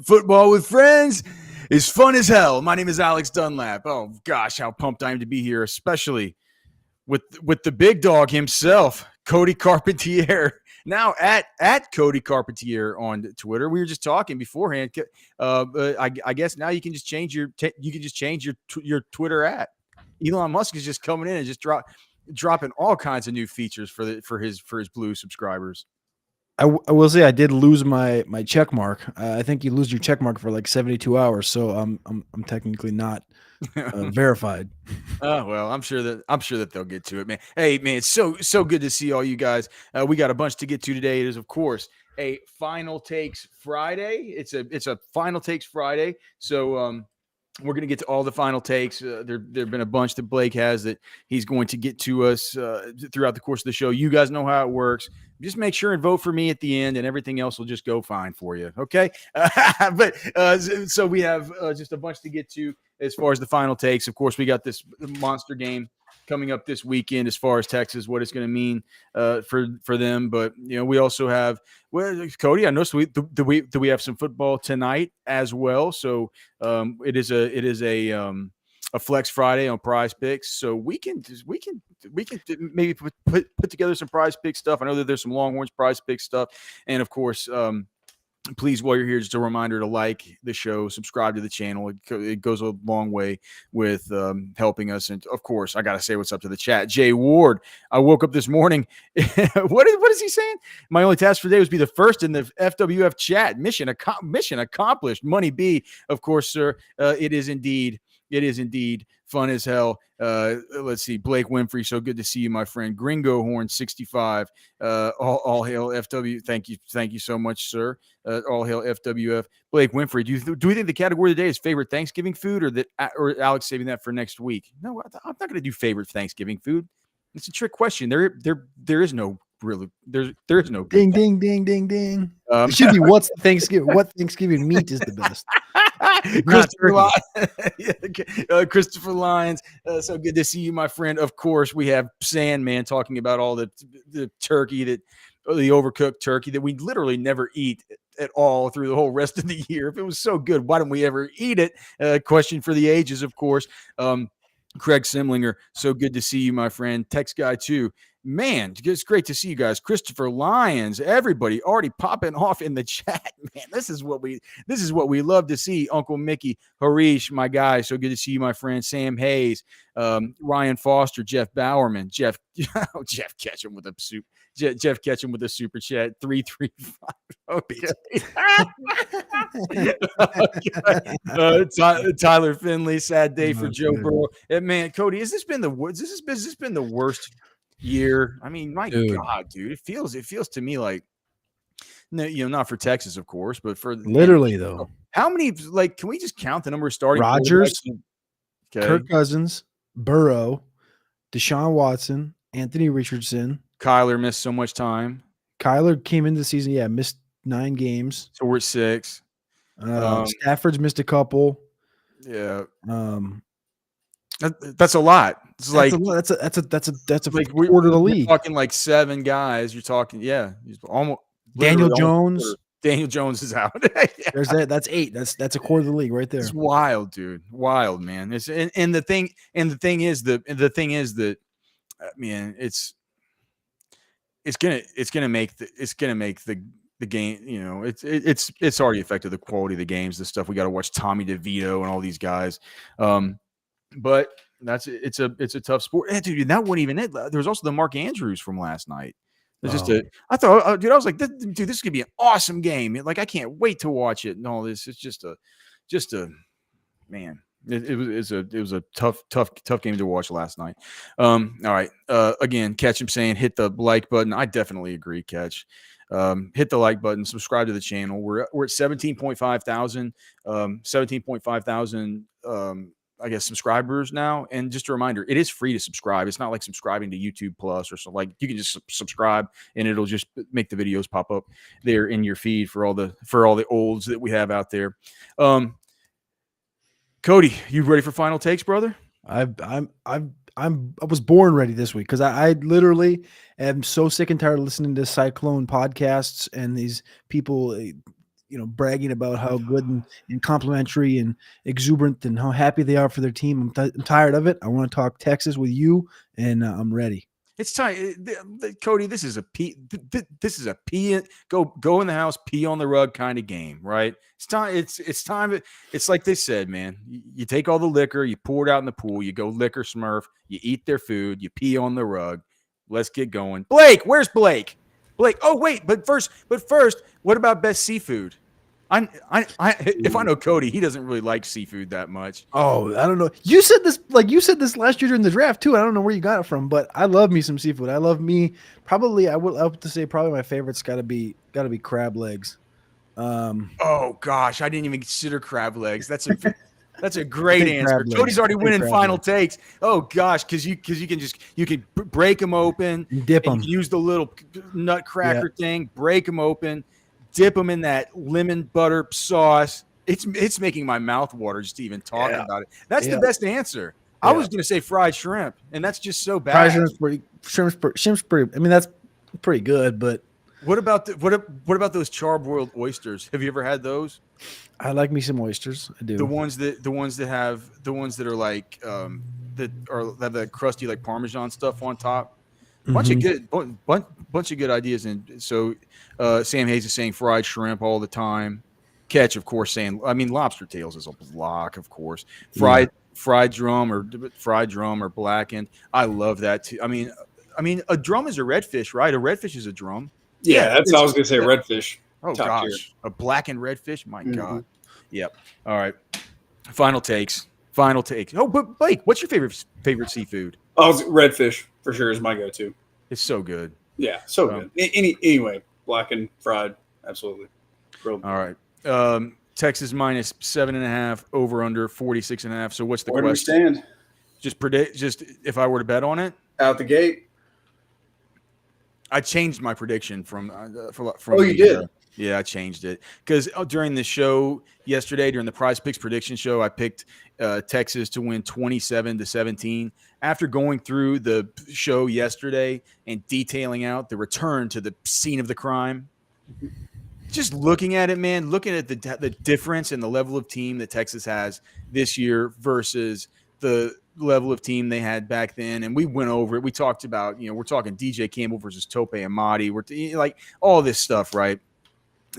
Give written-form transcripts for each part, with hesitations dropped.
Football with friends is fun as hell. My name is Alex Dunlap. Oh gosh, how pumped I am to be here, especially with the big dog himself, Cody Carpentier. Now at Cody Carpentier on Twitter. We were just talking beforehand. I guess now you can just change your your Twitter at. Elon Musk is just coming in and just dropping all kinds of new features for his blue subscribers. I will say I did lose my check mark. I think you lose your check mark for like 72 hours, so I'm technically not verified. Oh well, I'm sure that they'll get to it, man. Hey, man, it's so good to see all you guys. We got a bunch to get to today. It is, of course, a Final Takes Friday. It's a Final Takes Friday. So we're going to get to all the final takes. There've been a bunch that Blake has that he's going to get to us throughout the course of the show. You guys know how it works. Just make sure and vote for me at the end, and everything else will just go fine for you. Okay. So we have just a bunch to get to as far as the final takes. Of course, we got this monster game coming up this weekend as far as Texas, what it's going to mean for them. But, we also have, Cody, I noticed we have some football tonight as well. So it is a Flex Friday on Prize Picks. So we can maybe put together some Prize Pick stuff. I know that there's some Longhorns Prize Pick stuff. And of course, please, while you're here, just a reminder to like the show, subscribe to the channel. It goes a long way with helping us. And, of course, I got to say what's up to the chat. Jay Ward, I woke up this morning. What is he saying? My only task for today was be the first in the FWF chat. Mission accomplished. Money B, of course, sir. It is indeed fun as hell. Let's see. Blake Winfrey, so good to see you, my friend. Gringo Horn 65. All hail FW. Thank you so much, sir. All hail FWF. Blake Winfrey. Do we think the category of the day is favorite Thanksgiving food, or Alex saving that for next week? No, I'm not going to do favorite Thanksgiving food. It's a trick question. There is no really. There is no ding ding ding ding ding. It should be what Thanksgiving meat is the best. Christopher Lyons, so good to see you, my friend. Of course, we have Sandman talking about all the turkey the overcooked turkey that we literally never eat at all through the whole rest of the year. If it was so good, why don't we ever eat it? Question for the ages, of course. Craig Simlinger, so good to see you, my friend. Text Guy 2. Man, it's great to see you guys. Christopher Lyons, everybody already popping off in the chat. Man, this is what we love to see. Uncle Mickey, Harish, my guy, so good to see you, my friend. Sam Hayes, Ryan Foster, Jeff Bowerman, Jeff Ketchum with a soup. Jeff Ketchum with a super chat 335. Okay. Tyler Finley, sad day for Joe Burrow. Man, Cody, has this been the worst year? I mean, my God, dude, it feels to me like, not for Texas, of course, but for literally though. How many? Like, can we just count the number of starting Rodgers, okay. Kirk Cousins, Burrow, Deshaun Watson, Anthony Richardson. Kyler missed so much time. Kyler came into the season, missed 9 games. So we're at 6. Stafford's missed a couple. Yeah. That's a lot. It's that's a like quarter of the league. You're talking like 7 guys. You're talking, almost Daniel Jones. Daniel Jones is out. There's that. That's 8. That's a quarter of the league right there. It's wild, dude. Wild, man. It's and the thing is that I mean, it's gonna make the game, it's already affected the quality of the games, the stuff we got to watch, Tommy DeVito and all these guys. But it's a tough sport. Hey, dude, that wasn't even it. There was also the Mark Andrews from last night. It's I was like, this could be an awesome game. Like, I can't wait to watch it and all this. It's just a man. It was a tough game to watch last night. All right. Again, Catch him saying hit the like button. I definitely agree, Catch. Hit the like button, subscribe to the channel. We're at 17.5 thousand I guess subscribers now. And just a reminder, it is free to subscribe. It's not like subscribing to YouTube Plus or something. Like, you can just subscribe and it'll just make the videos pop up there in your feed for all the olds that we have out there. Cody, you ready for final takes, brother? I was born ready this week because I literally am so sick and tired of listening to Cyclone podcasts and these people bragging about how good and complimentary and exuberant and how happy they are for their team. I'm tired of it. I want to talk Texas with you, and I'm ready. It's time, Cody. This is a pee. This is a pee. Go in the house, pee on the rug kind of game, right? It's time. It's time. It's like they said, man. You take all the liquor, you pour it out in the pool. You go liquor Smurf. You eat their food. You pee on the rug. Let's get going. Blake, where's Blake? Blake. Oh wait, but first, what about best seafood? If I know Cody, he doesn't really like seafood that much. Oh, I don't know. You said this last year during the draft too. I don't know where you got it from, but I love me some seafood. I would have to say probably my favorite's gotta be crab legs. Oh gosh, I didn't even consider crab legs. That's a great answer. Cody's already winning final takes. Oh gosh, because you can break them open, dip them, use the little nutcracker thing, break them open, dip them in that lemon butter sauce. It's making my mouth water just even talking about it. That's the best answer. I was going to say fried shrimp, and that's just so bad. Shrimp's pretty. I mean, that's pretty good, but what about what about those charbroiled oysters? Have you ever had those? I like me some oysters. I do. The ones that are like that have that crusty like Parmesan stuff on top. Bunch of good ideas. And so Sam Hayes is saying fried shrimp all the time. Catch, of course, saying lobster tails is a block, of course. Fried drum or blackened. I love that too. I mean, a drum is a redfish, right? A redfish is a drum. Yeah, that's what I was gonna say. Redfish. Oh gosh, tier. A blackened redfish. My God. Yep. All right. Final takes. Oh, but Blake, what's your favorite seafood? Oh, redfish for sure is my go-to. It's so good. Yeah, so good. Anyway, blackened, fried, absolutely. Grilled. All right. Texas minus 7.5, over under 46.5. So what's the Where question? do we stand? Just predict. Just if I were to bet on it out the gate. I changed my prediction from. Oh, you did? Yeah, I changed it because during the show yesterday, during the Prize Picks prediction show, I picked Texas to win 27-17. After going through the show yesterday and detailing out the return to the scene of the crime, just looking at it, man, looking at the difference in the level of team that Texas has this year versus the level of team they had back then, and we went over it. We talked about, we're talking DJ Campbell versus Tope Amadi. We're like all this stuff, right?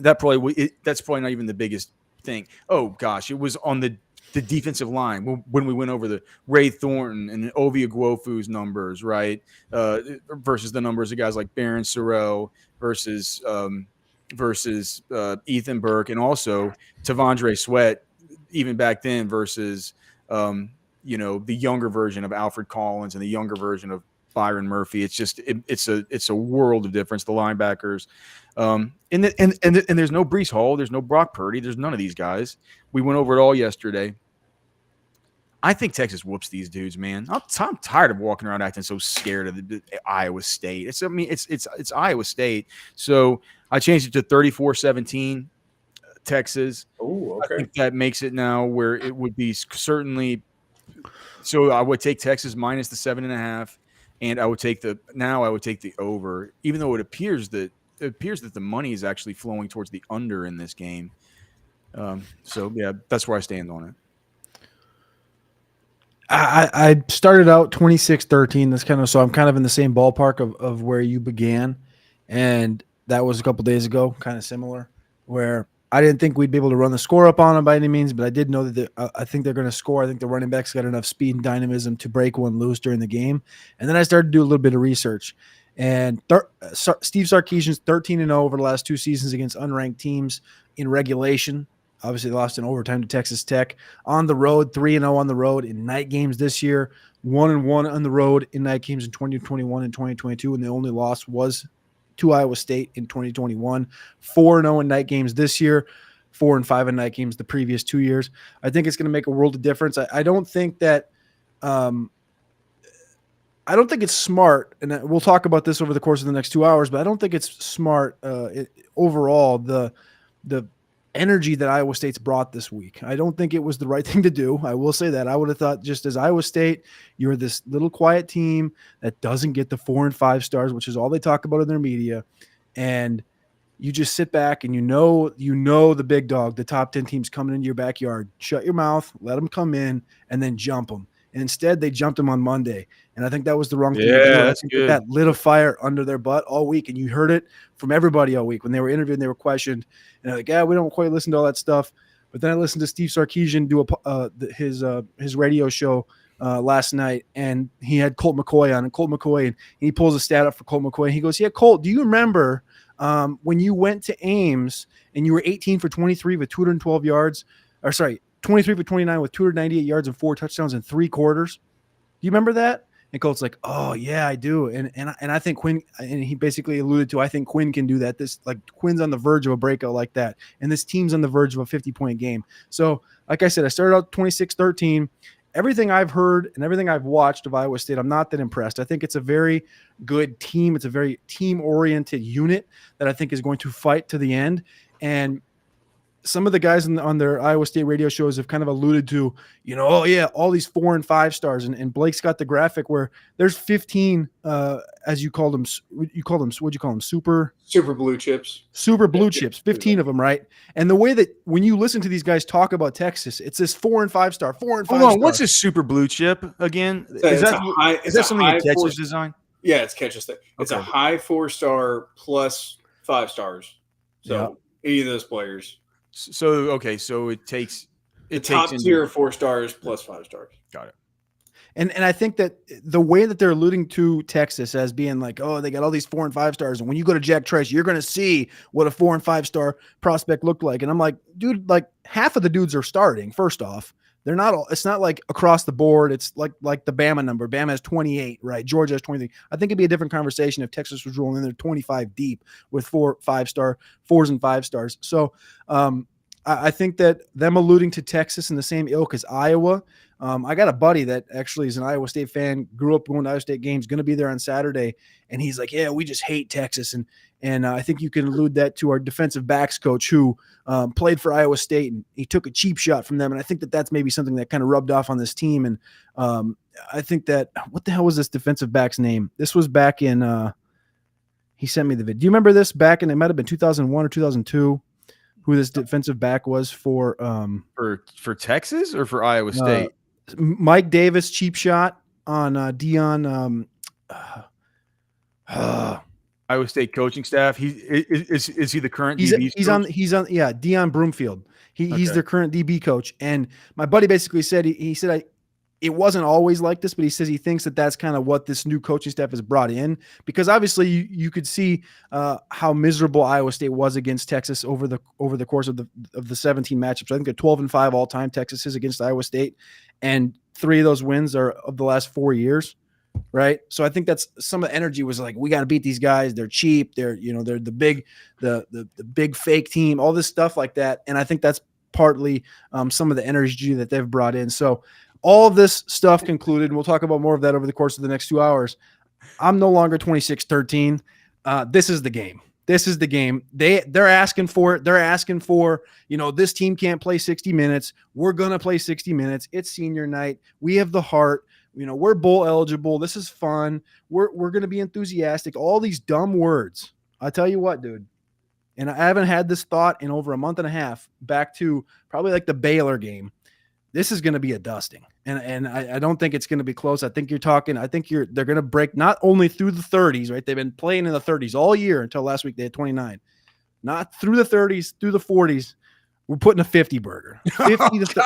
That's probably not even the biggest thing. Oh gosh, it was on the defensive line when we went over the Ray Thornton and Ovie Ogwofu's numbers, right? Versus the numbers of guys like Baron Sorrell versus Ethan Burke, and also Tavondre Sweat, even back then versus the younger version of Alfred Collins and the younger version of Byron Murphy. It's just it's a world of difference. The linebackers, and there's no Breece Hall, there's no Brock Purdy, there's none of these guys. We went over it all yesterday. I think Texas whoops these dudes, man. I'm tired of walking around acting so scared of the Iowa State. It's Iowa State. So I changed it to 34-17 Texas. Oh, okay. I think that makes it now where it would be certainly. So I would take Texas minus the 7.5, and I would take the over, even though it appears that the money is actually flowing towards the under in this game. So yeah, that's where I stand on it. I started out 26-13. So I'm kind of in the same ballpark of where you began, and that was a couple days ago, kind of similar, where I didn't think we'd be able to run the score up on them by any means, but I did know that I think they're going to score. I think the running backs got enough speed and dynamism to break one loose during the game. And then I started to do a little bit of research. And Steve Sarkisian's 13-0 over the last two seasons against unranked teams in regulation. Obviously, they lost in overtime to Texas Tech. On the road, 3-0 on the road in night games this year. 1-1 on the road in night games in 2021 and 2022, and the only loss was to Iowa State in 2021. 4-0 in night games this year, 4-5 in night games the previous 2 years. I think it's going to make a world of difference. I don't think that I don't think it's smart, and we'll talk about this over the course of the next 2 hours, but I don't think it's smart overall, the energy that Iowa State's brought this week. I don't think it was the right thing to do. I will say that. I would have thought, just as Iowa State, you're this little quiet team that doesn't get the 4 and 5 stars, which is all they talk about in their media. And you just sit back and you know the big dog, the top 10 teams coming into your backyard. Shut your mouth, let them come in, and then jump them. And instead, they jumped them on Monday. And I think that was the wrong thing to do. That's I think good. that lit a fire under their butt all week. And you heard it from everybody all week when they were interviewed and they were questioned. And they're like, yeah, we don't quite listen to all that stuff. But then I listened to Steve Sarkisian do his radio show last night, and he had Colt McCoy on. And Colt McCoy, and he pulls a stat up for Colt McCoy. And he goes, yeah, Colt, do you remember when you went to Ames and you were 18 for 23 with 212 yards, 23 for 29 with 298 yards and 4 touchdowns in 3 quarters? Do you remember that? And Colt's like, oh yeah, I do. And I think Quinn, and he basically alluded to, I think Quinn can do that. This, like, Quinn's on the verge of a breakout like that. And this team's on the verge of a 50-point game. So like I said, I started out 26-13. Everything I've heard and everything I've watched of Iowa State, I'm not that impressed. I think it's a very good team. It's a very team-oriented unit that I think is going to fight to the end. And some of the guys on their Iowa State radio shows have kind of alluded to, oh yeah, all these 4 and 5 stars. And Blake's got the graphic where there's 15, as you called them, what'd you call them? Super blue chips. Super blue chips, 15 of them, right? And the way that when you listen to these guys talk about Texas, it's this 4 and 5 star, 4 and 5 Hold on, star. what's a super blue chip again? Is that something that Texas design? Yeah, it's Catch's thing. It's Okay. a high 4-star plus 5 stars. So any of those players. So it takes top tier 4 stars plus 5 stars. Got it. And I think that the way that they're alluding to Texas as being like, oh, they got all these 4 and 5 stars, and when you go to Jack Trice, you're going to see what a 4 and 5 star prospect looked like. And I'm like, dude, like half of the dudes are starting. First off, they're not all. It's not like across the board. It's like the Bama number. Bama has 28, right? Georgia has 23. I think it'd be a different conversation if Texas was rolling in there 25 deep with 4 and 5 stars. So I think that them alluding to Texas in the same ilk as Iowa. I got a buddy that actually is an Iowa State fan, grew up going to Iowa State games, going to be there on Saturday. And he's like, yeah, we just hate Texas. And I think you can allude that to our defensive backs coach who played for Iowa State, and he took a cheap shot from them. And I think that that's maybe something that kind of rubbed off on this team. And I think that, what the hell was this defensive back's name? This was back in, he sent me the video. Do you remember this back in, it might've been 2001 or 2002, who this defensive back was for Texas or for Iowa State? Mike Davis cheap shot on Dion. Iowa State coaching staff. Is he the current DB coach? He's on Dion Broomfield. He's their current DB coach. And my buddy basically said he said it wasn't always like this, but he says he thinks that that's kind of what this new coaching staff has brought in, because obviously you could see how miserable Iowa State was against Texas over the course of the 17 matchups. I think they're 12-5 all time. Texas is against Iowa State, and 3 of those wins are of the last 4 years. Right. So I think that's some of the energy was like, we got to beat these guys. They're cheap. They're the big fake team, all this stuff like that. And I think that's partly some of the energy that they've brought in. So all of this stuff concluded, and we'll talk about more of that over the course of the next 2 hours. I'm no longer 26-13. This is the game. This is the game. They're asking for it. They're asking for, this team can't play 60 minutes. We're going to play 60 minutes. It's senior night. We have the heart. We're bowl eligible. This is fun. We're going to be enthusiastic. All these dumb words. I tell you what, dude. And I haven't had this thought in over a month and a half, back to probably like the Baylor game. This is going to be a dusting. And I don't think it's going to be close. I think they're going to break not only through the 30s, right? They've been playing in the 30s all year until last week. They had 29, not through the 30s, through the 40s. We're putting a 50 burger. 50 to 50.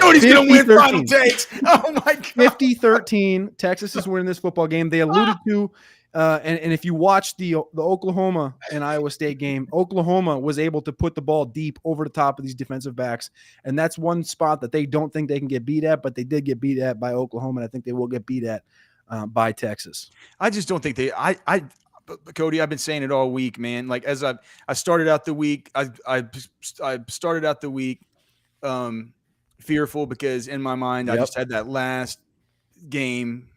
Cody's going to win final takes. Oh my God. 50-13. Texas is winning this football game. They alluded to, and if you watch the Oklahoma and Iowa State game, Oklahoma was able to put the ball deep over the top of these defensive backs. And that's one spot that they don't think they can get beat at, but they did get beat at by Oklahoma. And I think they will get beat at by Texas. I just don't think Cody, I've been saying it all week, man. Like, as I started out the week, I started out the week fearful, because in my mind, I just had that last game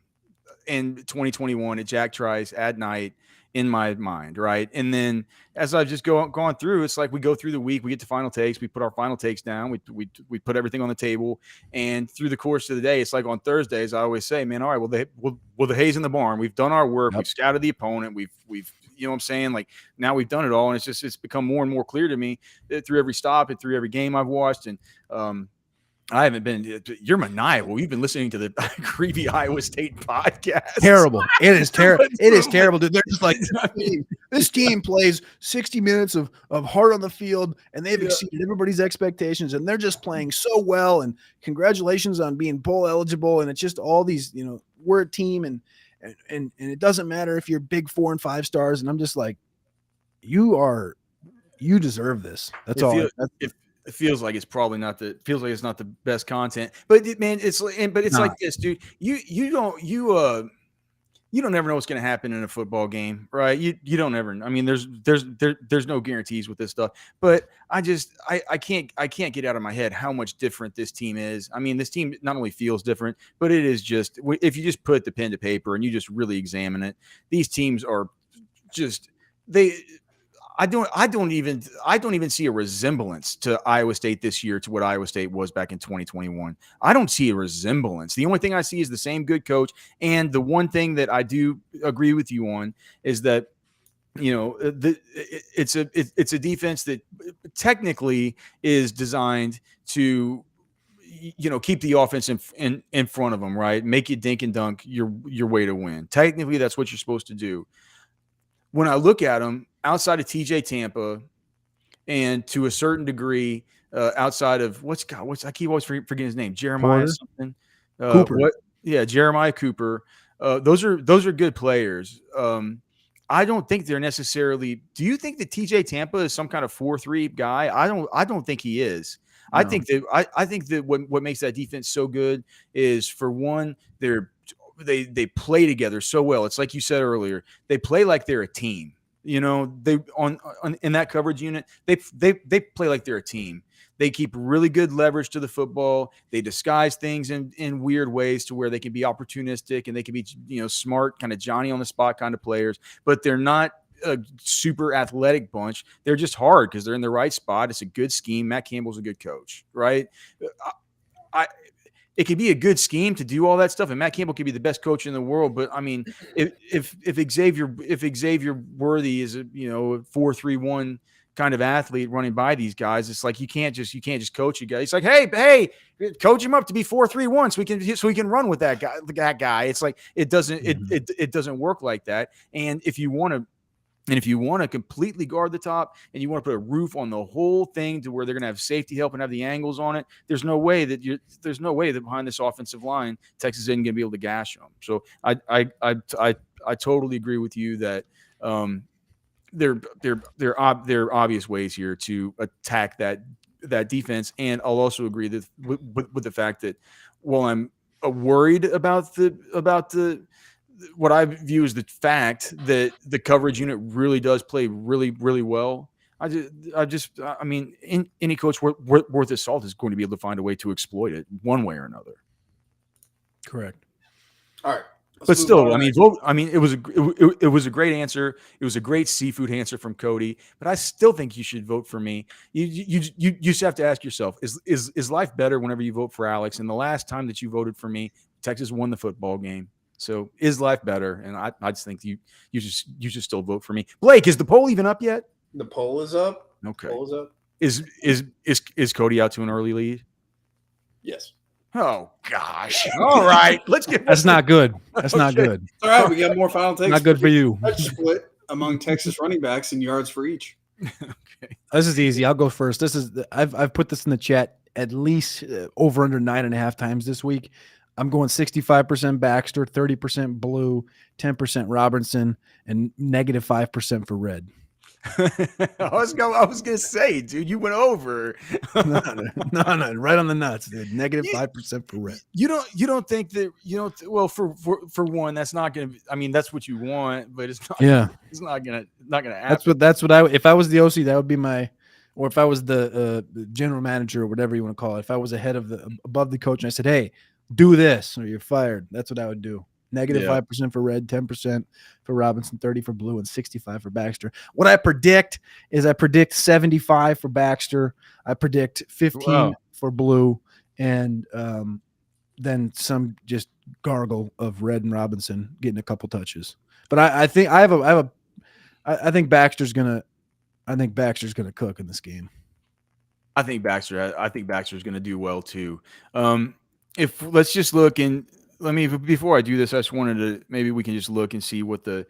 in 2021 at Jack Trice at night in my mind, right? And then as I've just gone through, it's like we go through the week, we get to final takes, we put our final takes down, we put everything on the table, and through the course of the day, it's like on Thursdays, I always say, man, all right, well the hay's in the barn. We've done our work, we've scouted the opponent, we've You know what I'm saying? Like now we've done it all, and it's become more and more clear to me through every stop and through every game I've watched. And I haven't been. You're maniacal. You've been listening to the creepy Iowa State podcast. Terrible. It is terrible. It is like- terrible, dude. They're just like, this team plays 60 minutes of heart on the field, and they've exceeded everybody's expectations, and they're just playing so well. And congratulations on being bowl eligible. And it's just all these, we're a team, and it doesn't matter if you're big 4 and 5 stars. And I'm just like, you deserve this. That's all. It feels like it's probably not it's not the best content, but it's like this, dude. You don't ever know what's going to happen in a football game, right? You don't ever. I mean, there's no guarantees with this stuff, but I can't get out of my head how much different this team is. I mean, this team not only feels different, but it is just, if you just put the pen to paper and you just really examine it, these teams are just I don't even see a resemblance to Iowa State this year to what Iowa State was back in 2021. I don't see a resemblance. The only thing I see is the same good coach. And the one thing that I do agree with you on is that, it's a defense that technically is designed to, keep the offense in front of them, right? Make you dink and dunk your way to win. Technically, that's what you're supposed to do. When I look at them outside of TJ Tampa, and to a certain degree, outside of I keep always forgetting his name, Jeremiah Porter? something. Cooper. Jeremiah Cooper. Those are good players. I don't think they're necessarily. Do you think that TJ Tampa is some kind of 4-3 guy? I don't think he is. No. I think that what makes that defense so good is, for one, they play together so well. It's like you said earlier, they play like they're a team. They in that coverage unit, they play like they're a team. They keep really good leverage to the football. They disguise things in weird ways to where they can be opportunistic, and they can be, smart, kind of Johnny on the spot kind of players, but they're not a super athletic bunch. They're just hard because they're in the right spot. It's a good scheme. Matt Campbell's a good coach, right? It could be a good scheme to do all that stuff, and Matt Campbell could be the best coach in the world. But I mean, if Xavier Worthy is a 4-3-1 kind of athlete running by these guys, it's like you can't just coach a guy. It's like, hey, coach him up to be 4-3-1 so we can run with that guy. It's like it doesn't work like that. And if you want to completely guard the top, and you want to put a roof on the whole thing to where they're going to have safety help and have the angles on it, there's no way that behind this offensive line, Texas isn't going to be able to gash them. So I totally agree with you that there are obvious ways here to attack that defense. And I'll also agree that with the fact that while I'm worried about the what I view as the fact that the coverage unit really does play really, really well. I mean, any coach worth his salt is going to be able to find a way to exploit it one way or another. Correct. All right. But still, it was a great answer. It was a great seafood answer from Cody. But I still think you should vote for me. You just have to ask yourself: is life better whenever you vote for Alex? And the last time that you voted for me, Texas won the football game. So is life better? And I just think you should still vote for me. Blake, is the poll even up yet? The poll is up. Okay. Poll is up. Is Cody out to an early lead? Yes. Oh gosh. All right. Let's get. That's not good. That's not good. All right. We got more final takes. Not good for you. Split among Texas running backs in yards for each. Okay. This is easy. I'll go first. I've put this in the chat at least over under 9.5 times this week. I'm going 65% Baxter, 30% Blue, 10% Robinson, and -5% for Red. I was gonna say, dude, you went over. no, right on the nuts, dude. -5% for Red. You don't think that well, for one, that's not gonna. I mean, that's what you want, but it's not. Yeah, it's not gonna happen. That's what I. If I was the OC, that would be my. Or if I was the general manager or whatever you want to call it, if I was above the coach and I said, hey, do this or you're fired, that's what I would do. -5% for Red, 10% for Robinson, 30 for Blue, and 65 for Baxter. What I predict 75 for Baxter. I predict 15 for Blue, and then some just gargle of Red and Robinson getting a couple touches. But I think I have I think Baxter's gonna cook in this game. I think Baxter's going to do well too. If let's just look and before I do this, I just wanted to maybe we can just look and see what the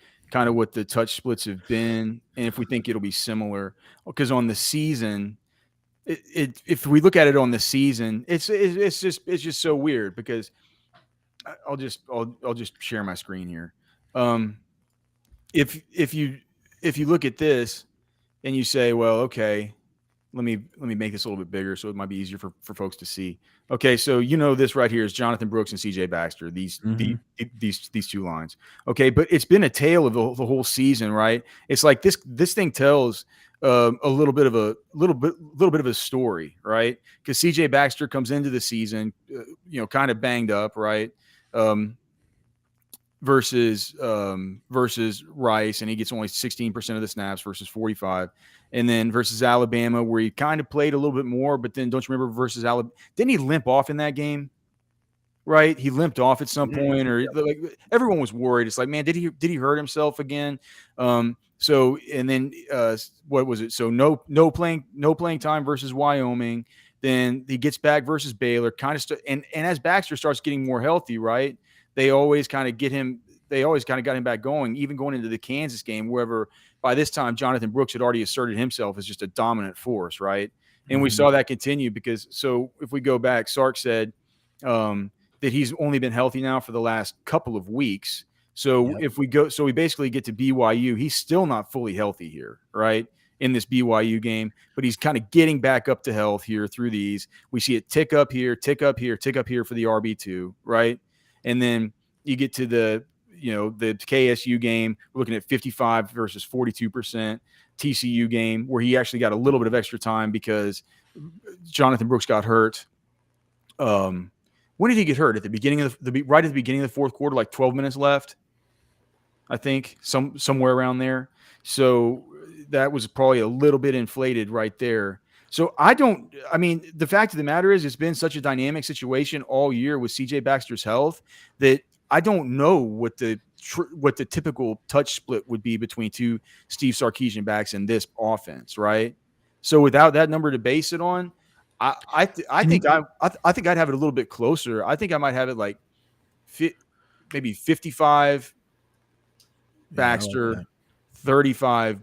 touch splits have been, and if we think it'll be similar. Because on the season, if we look at it on the season, it's just so weird because I'll just share my screen here. If you look at this and you say, well, okay, let me make this a little bit bigger so it might be easier for folks to see. Okay, so this right here is Jonathan Brooks and CJ Baxter. These two lines. Okay, but it's been a tale of the whole season, right? It's like this thing tells a little bit of a story, right? Because CJ Baxter comes into the season, kind of banged up, right? Versus Rice, and he gets only 16% of the snaps versus 45. And then versus Alabama, where he kind of played a little bit more, but then don't you remember versus Alabama? Didn't he limp off in that game? Right? He limped off at some point, or like everyone was worried. It's like, man, did he hurt himself again? So and then what was it? So no playing time versus Wyoming. Then he gets back versus Baylor, and as Baxter starts getting more healthy, right? They always kind of got him back going, even going into the Kansas game, wherever by this time Jonathan Brooks had already asserted himself as just a dominant force, right? And we saw that continue because if we go back, Sark said that he's only been healthy now for the last couple of weeks. So we basically get to BYU, he's still not fully healthy here, right? In this BYU game, but he's kind of getting back up to health here through these. We see it tick up here, tick up here, tick up here for the RB2, right? And then you get to the KSU game, we're looking at 55 versus 42%. TCU game where he actually got a little bit of extra time because Jonathan Brooks got hurt. When did he get hurt? At the beginning of right at the beginning of the fourth quarter, like 12 minutes left, I think, somewhere around there. So that was probably a little bit inflated right there. So the fact of the matter is it's been such a dynamic situation all year with CJ Baxter's health that I don't know what the typical touch split would be between two Steve Sarkisian backs in this offense, right? So without that number to base it on, I think I'd have it a little bit closer. I think I might have it like maybe 55 Baxter, like 35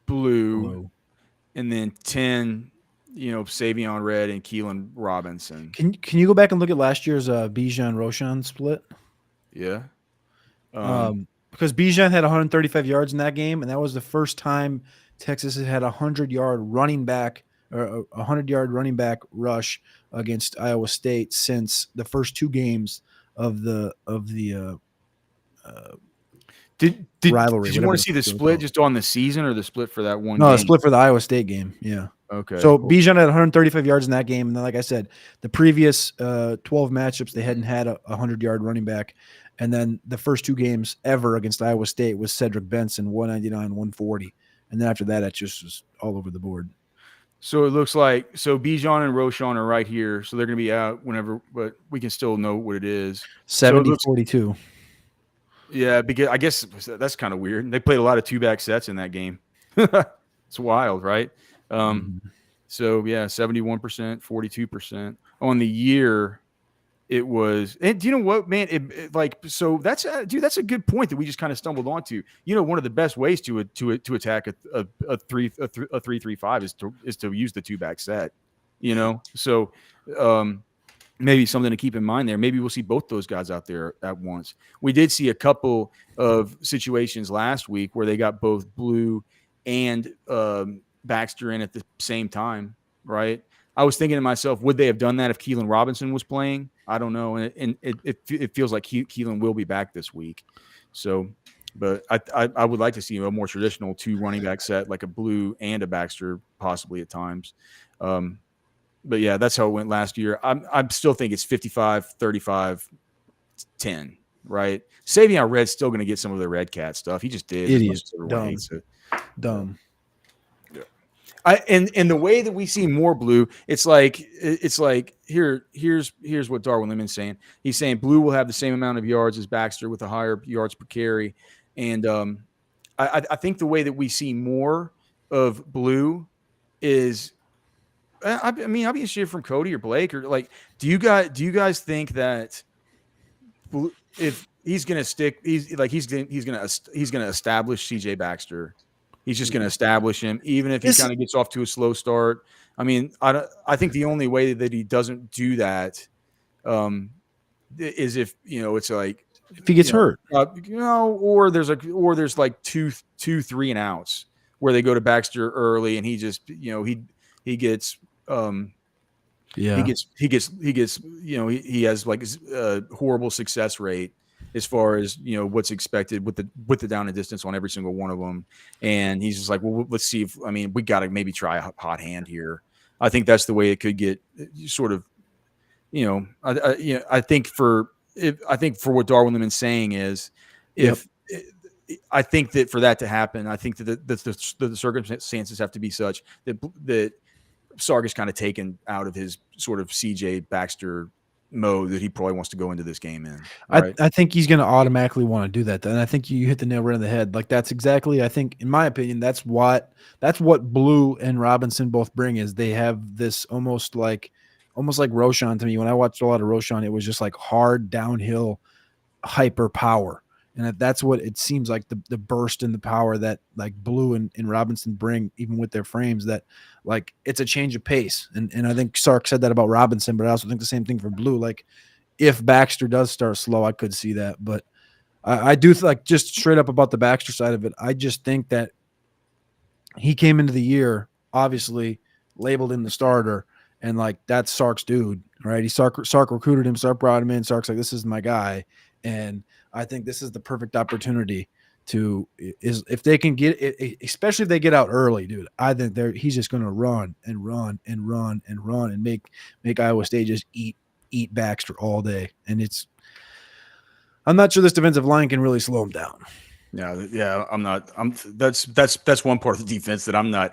blue. And then 10, Savion Red and Keelan Robinson. Can you go back and look at last year's Bijan Roshan split? Yeah. Because Bijan had 135 yards in that game, and that was the first time Texas had a 100-yard running back or a 100-yard running back rush against Iowa State since the first two games of the rivalry. Did you want to see the split just on the season or the split for that one? No, game? the split for the Iowa State game. Yeah. Okay. So cool. Bijan had 135 yards in that game, and then, like I said, the previous 12 matchups they hadn't had a 100-yard running back, and then the first two games ever against Iowa State was Cedric Benson 199, 140, and then after that it just was all over the board. So it looks like Bijan and Roshan are right here, so they're going to be out whenever, but we can still know what it is. 70-42. Yeah, because I guess that's kind of weird. They played a lot of two-back sets in that game. It's wild, right? So yeah, 71%, 42%. On the year, it was. And do you know what, man? That's that's a good point that we just kind of stumbled onto. One of the best ways to attack a 3-3-5 is to use the two-back set. So maybe something to keep in mind there. Maybe we'll see both those guys out there at once. We did see a couple of situations last week where they got both Blue and Baxter in at the same time, right? I was thinking to myself, would they have done that if Keelan Robinson was playing? I don't know. And it feels like Keelan will be back this week. So, but I would like to see a more traditional two running back set, like a Blue and a Baxter possibly at times. But yeah, that's how it went last year. I still think it's 55, 35, 10, right? Savion Red's still going to get some of the Red Cat stuff. He just did. Idiot. Dumb. And the way that we see more Blue, it's like here's what Darwin Lemon's saying. He's saying Blue will have the same amount of yards as Baxter with a higher yards per carry, and I think the way that we see more of Blue is, I mean, I'll be interested from Cody or Blake, or like, do you guys think that if he's going to stick, he's going to establish CJ Baxter. He's just going to establish him, even if he kind of gets off to a slow start. I mean, I think the only way that he doesn't do that is if, it's like, if he gets hurt, or there's like two, 3 and outs where they go to Baxter early and he just, he gets, he has like a horrible success rate as far as, what's expected with the down and distance on every single one of them. And he's just like, well, let's see if, we got to maybe try a hot hand here. I think that's the way it could get sort of, I think for what Darwin Lemon's saying is I think that for that to happen, I think that the circumstances have to be such that Sark is kind of taken out of his sort of CJ Baxter mode that he probably wants to go into this game in. Right? I think he's going to automatically want to do that. And I think you hit the nail right on the head. Like that's exactly, I think, in my opinion, that's what Blue and Robinson both bring, is they have this almost like Roshan to me. When I watched a lot of Roshan, it was just like hard downhill hyper power. And that's what it seems like, the burst in the power that like Blue and Robinson bring, even with their frames, that like it's a change of pace. And I think Sark said that about Robinson, but I also think the same thing for Blue. Like if Baxter does start slow, I could see that. But I do like, just straight up about the Baxter side of it, I just think that he came into the year, obviously labeled him the starter, and like that's Sark's dude, right? Sark recruited him, Sark brought him in, Sark's like, this is my guy. And I think this is the perfect opportunity if they can get it, especially if they get out early, dude. I think he's just going to run and run and run and run and make Iowa State just eat Baxter all day. And I'm not sure this defensive line can really slow him down. Yeah, that's one part of the defense that I'm not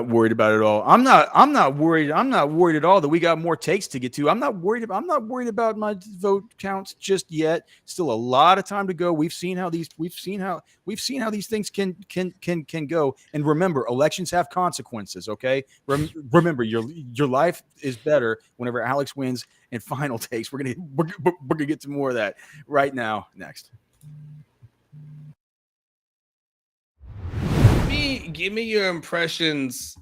worried about at all. I'm not worried at all that we got more takes to get to. I'm not worried about my vote counts just yet. Still a lot of time to go. We've seen how these things can go. And remember, elections have consequences, okay? Remember, your life is better whenever Alex wins in final takes. We're gonna get to more of that right now. Next. Give me your impressions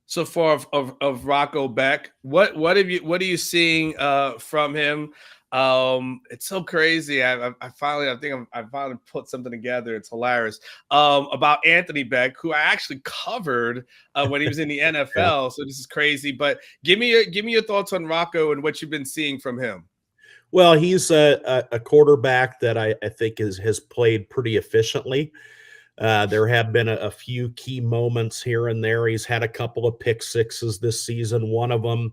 so far of Rocco Becht. What are you seeing from him? It's so crazy. I finally put something together. It's hilarious about Anthony Becht, who I actually covered when he was in the NFL. So this is crazy. But give me your thoughts on Rocco and what you've been seeing from him. Well, he's a quarterback that I think has played pretty efficiently. There have been a few key moments here and there. He's had a couple of pick sixes this season. One of them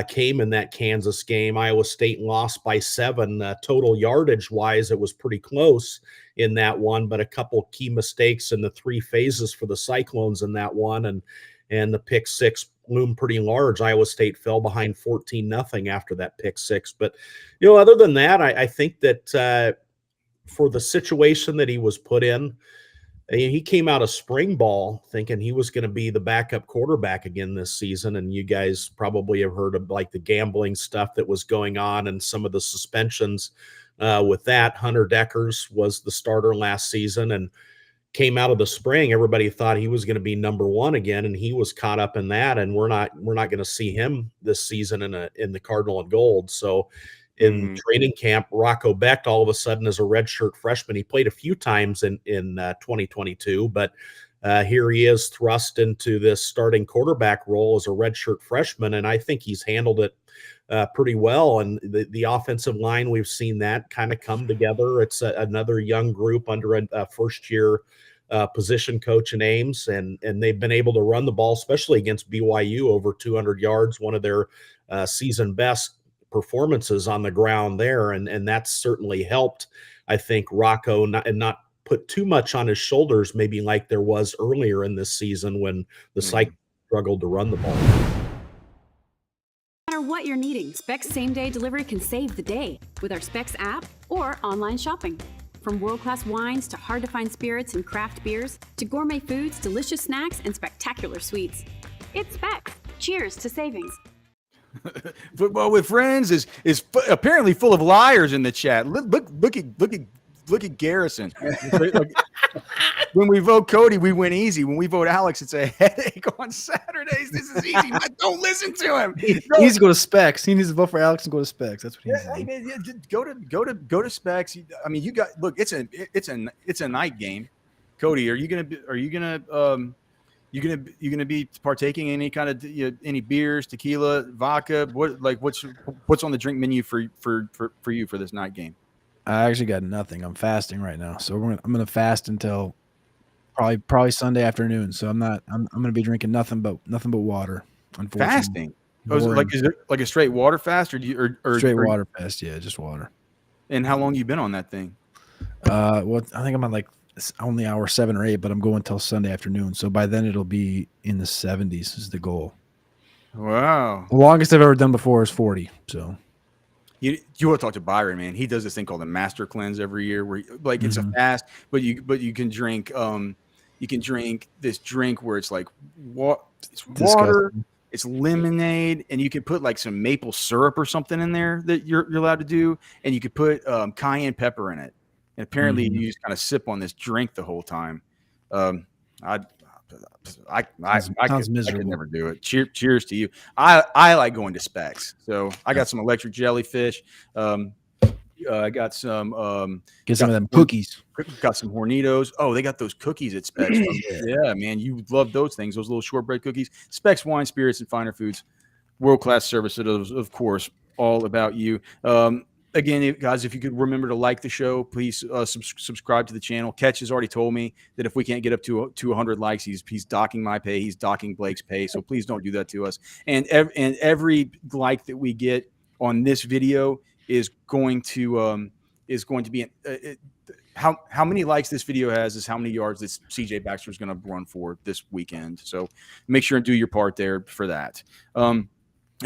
came in that Kansas game. Iowa State lost by 7. Total yardage wise, it was pretty close in that one, but a couple key mistakes in the 3 phases for the Cyclones in that one. And the pick 6 loomed pretty large. Iowa State fell behind 14-0 after that pick 6. But, other than that, I think that for the situation that he was put in, he came out of spring ball thinking he was going to be the backup quarterback again this season. And you guys probably have heard of like the gambling stuff that was going on and some of the suspensions with that. Hunter Deckers was the starter last season and came out of the spring. Everybody thought he was going to be number 1 again, and he was caught up in that. And we're not going to see him this season in the Cardinal and Gold. So in training camp, Rocco Becht all of a sudden is a redshirt freshman. He played a few times in 2022, but here he is thrust into this starting quarterback role as a redshirt freshman, and I think he's handled it pretty well. And the offensive line, we've seen that kind of come together. It's another young group under a first-year position coach in Ames, and they've been able to run the ball, especially against BYU, over 200 yards, one of their season best performances on the ground there, and that's certainly helped, I think, Rocco not put too much on his shoulders, maybe like there was earlier in this season when the Cyclones struggled to run the ball. No matter what you're needing, Specs same-day delivery can save the day with our Specs app or online shopping. From world-class wines to hard-to-find spirits and craft beers, to gourmet foods, delicious snacks, and spectacular sweets. It's Becht. Cheers to savings. Football with Friends is apparently full of liars in the chat. Look at Garrison. When we vote Cody, we win easy. When we vote Alex, it's a headache on Saturdays. This is easy. Don't listen to him. He needs to go to Specs. He needs to vote for Alex and go to Specs. That's what he's saying. Go to Specs. I mean, you got look. It's a night game. Cody, are you gonna be partaking in any kind of any beers, tequila, vodka? What's on the drink menu for you for this night game? I actually got nothing. I'm fasting right now, so I'm gonna fast until probably Sunday afternoon. So I'm gonna be drinking nothing but water. Unfortunately, fasting. Oh, is it like a straight water fast, or straight water fast? Yeah, just water. And how long you been on that thing? I think I'm on like only hour 7 or 8, but I'm going till Sunday afternoon. So by then it'll be in the 70s is the goal. Wow. The longest I've ever done before is 40. So you want to talk to Byron, man. He does this thing called the Master Cleanse every year where it's a fast, but you can drink this drink where it's like it's water, disgusting. It's lemonade, and you could put like some maple syrup or something in there that you're allowed to do, and you could put cayenne pepper in it. And apparently you just kind of sip on this drink the whole time. I could never do it. Cheers to you. I like going to Specs. So I got some electric jellyfish. I got some. Get some of them cookies. Got some Hornitos. Oh, they got those cookies at Specs. Yeah, man, you love those things. Those little shortbread cookies. Specs Wine, Spirits, and Finer Foods. World-class service. It is, of course, all about you. Again, guys, if you could remember to like the show, please subscribe to the channel. Ketch has already told me that if we can't get up to 100 likes, he's docking my pay. He's docking Blake's pay. So please don't do that to us. And every like that we get on this video is going to be how many likes this video has is how many yards this CJ Baxter is going to run for this weekend. So make sure and do your part there for that.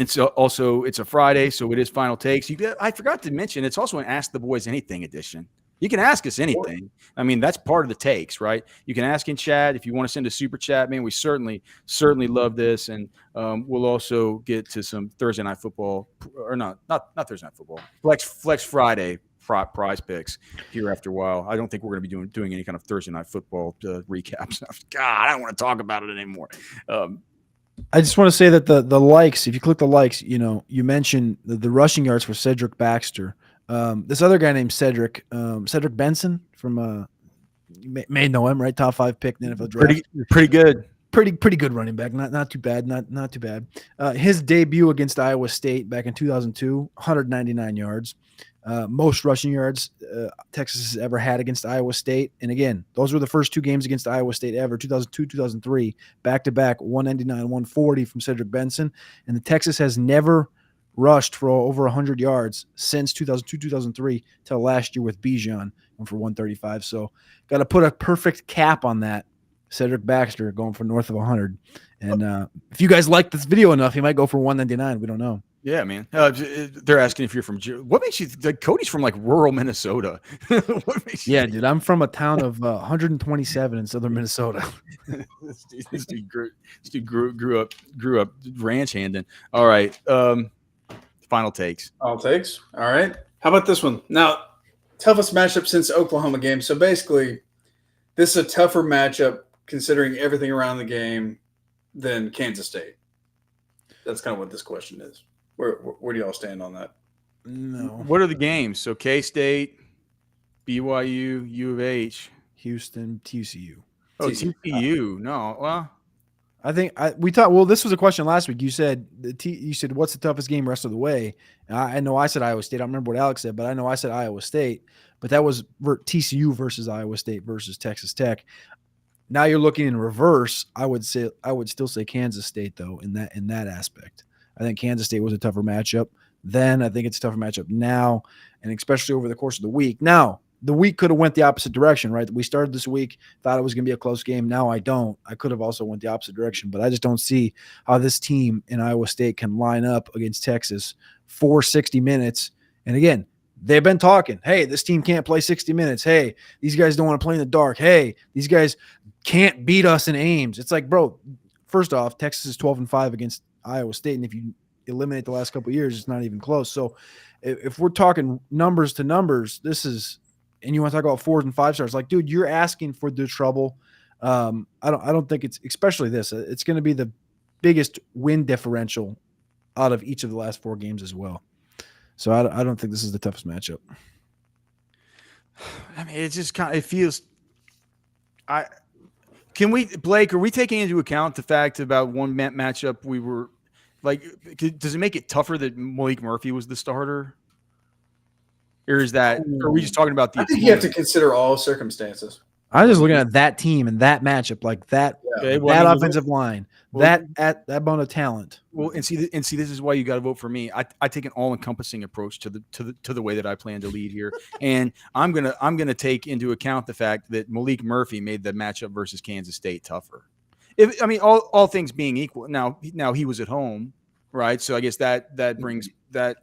It's a Friday, so it is Final Takes. I forgot to mention it's also an Ask the Boys Anything edition. You can ask us anything. I mean, that's part of the takes, right? You can ask in chat if you want to send a super chat, man. We certainly love this, and we'll also get to some Thursday night football, or not Thursday night football. Flex Friday prize picks here after a while. I don't think we're going to be doing any kind of Thursday night football recaps. God, I don't want to talk about it anymore. I just want to say that the likes, if you click the likes, you mentioned the rushing yards for Cedric Baxter. This other guy named Cedric Benson from you may know him, right? Top 5 pick in the NFL draft. Pretty good. Pretty good running back. Not too bad. Not too bad. His debut against Iowa State back in 2002, 199 yards. Most rushing yards Texas has ever had against Iowa State. And again, those were the first 2 games against Iowa State ever, 2002, 2003, back-to-back, 199, 140 from Cedric Benson. And the Texas has never rushed for over 100 yards since 2002, 2003 till last year with Bijan, went for 135. So got to put a perfect cap on that. Cedric Baxter going for north of 100. And if you guys like this video enough, he might go for 199. We don't know. Yeah, man. They're asking if you're from what makes you like Cody's from like rural Minnesota. What makes you dude, I'm from a town of 127 in southern Minnesota. this dude grew up ranch handing. All right. Final takes. All right. How about this one? Now, toughest matchup since the Oklahoma game. So basically, this is a tougher matchup considering everything around the game than Kansas State. That's kind of what this question is. Where do y'all stand on that? No. What are the games? So K-State, BYU, U of H, Houston, TCU. Oh, TCU. No. Well, I think we thought. Well, this was a question last week. You said what's the toughest game rest of the way? And I know I said Iowa State. I don't remember what Alex said, but I know I said Iowa State. But that was TCU versus Iowa State versus Texas Tech. Now you're looking in reverse. I would still say Kansas State though in that aspect. I think Kansas State was a tougher matchup then. I think it's a tougher matchup now, and especially over the course of the week. Now, the week could have went the opposite direction, right? We started this week, thought it was going to be a close game. Now I don't. I could have also went the opposite direction, but I just don't see how this team in Iowa State can line up against Texas for 60 minutes. And again, they've been talking. Hey, this team can't play 60 minutes. Hey, these guys don't want to play in the dark. Hey, these guys can't beat us in Ames. It's like, bro, first off, Texas is 12-5 against Iowa State, and if you eliminate the last couple of years, it's not even close. So if we're talking numbers to numbers, this is, and you want to talk about 4s and 5 stars, like, dude, you're asking for the trouble. I don't think it's, especially this, it's going to be the biggest win differential out of each of the last 4 games as well. So I don't think this is the toughest matchup. I mean, it just kind of, it feels, Blake, are we taking into account the fact about one matchup we were like, does it make it tougher that Malik Murphy was the starter? Or is that, or are we just talking about the, I think you have to consider all circumstances. I'm just looking at that team and that matchup, like that, that offensive line, that amount of talent. Well, and see, this is why you got to vote for me. I take an all-encompassing approach to the way that I plan to lead here, and I'm gonna take into account the fact that Malik Murphy made the matchup versus Kansas State tougher. I mean, all things being equal, now he was at home, right? So I guess that brings that.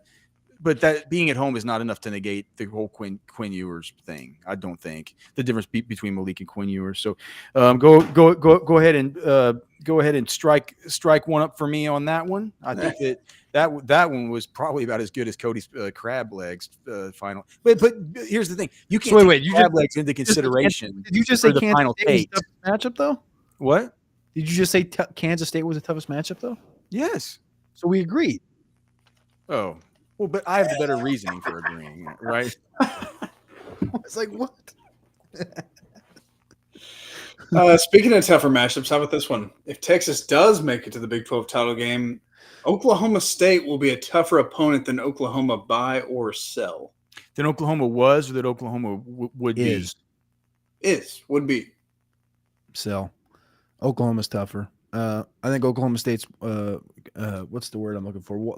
But that being at home is not enough to negate the whole Quinn Ewers thing. I don't think the difference between Malik and Quinn Ewers. So go ahead and strike one up for me on that one. I think that one was probably about as good as Cody's crab legs final. But here's the thing: you can't take crab legs into consideration. Did you just say the Kansas final State was the toughest matchup though? What? Did you just say Kansas State was the toughest matchup though? Yes. So we agreed. Oh. Well, but I have the better reasoning for agreeing, right? It's like, what? Speaking of tougher matchups, how about this one? If Texas does make it to the Big 12 title game, Oklahoma State will be a tougher opponent than Oklahoma buy or sell. Than Oklahoma was, or that Oklahoma would be? Would be. Sell. Oklahoma's tougher. I think Oklahoma State's, what's the word I'm looking for?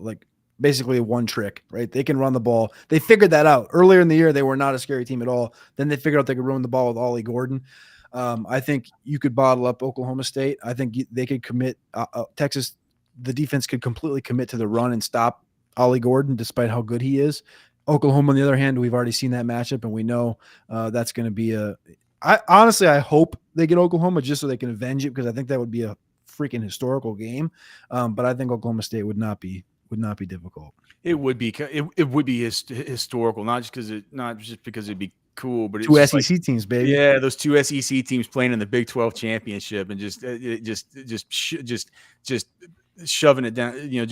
Basically one trick, right? They can run the ball. They figured that out. Earlier in the year, they were not a scary team at all. Then they figured out they could run the ball with Ollie Gordon. I think you could bottle up Oklahoma State. I think they could commit Texas. The defense could completely commit to the run and stop Ollie Gordon, despite how good he is. Oklahoma, on the other hand, we've already seen that matchup, and we know that's going to be I hope they get Oklahoma just so they can avenge it, because I think that would be a freaking historical game. But I think Oklahoma State would not be difficult. It would be. It would be historical, not just because it'd be cool, but it's two SEC teams, baby. Yeah, those 2 SEC teams playing in the Big 12 championship, and just shoving it down.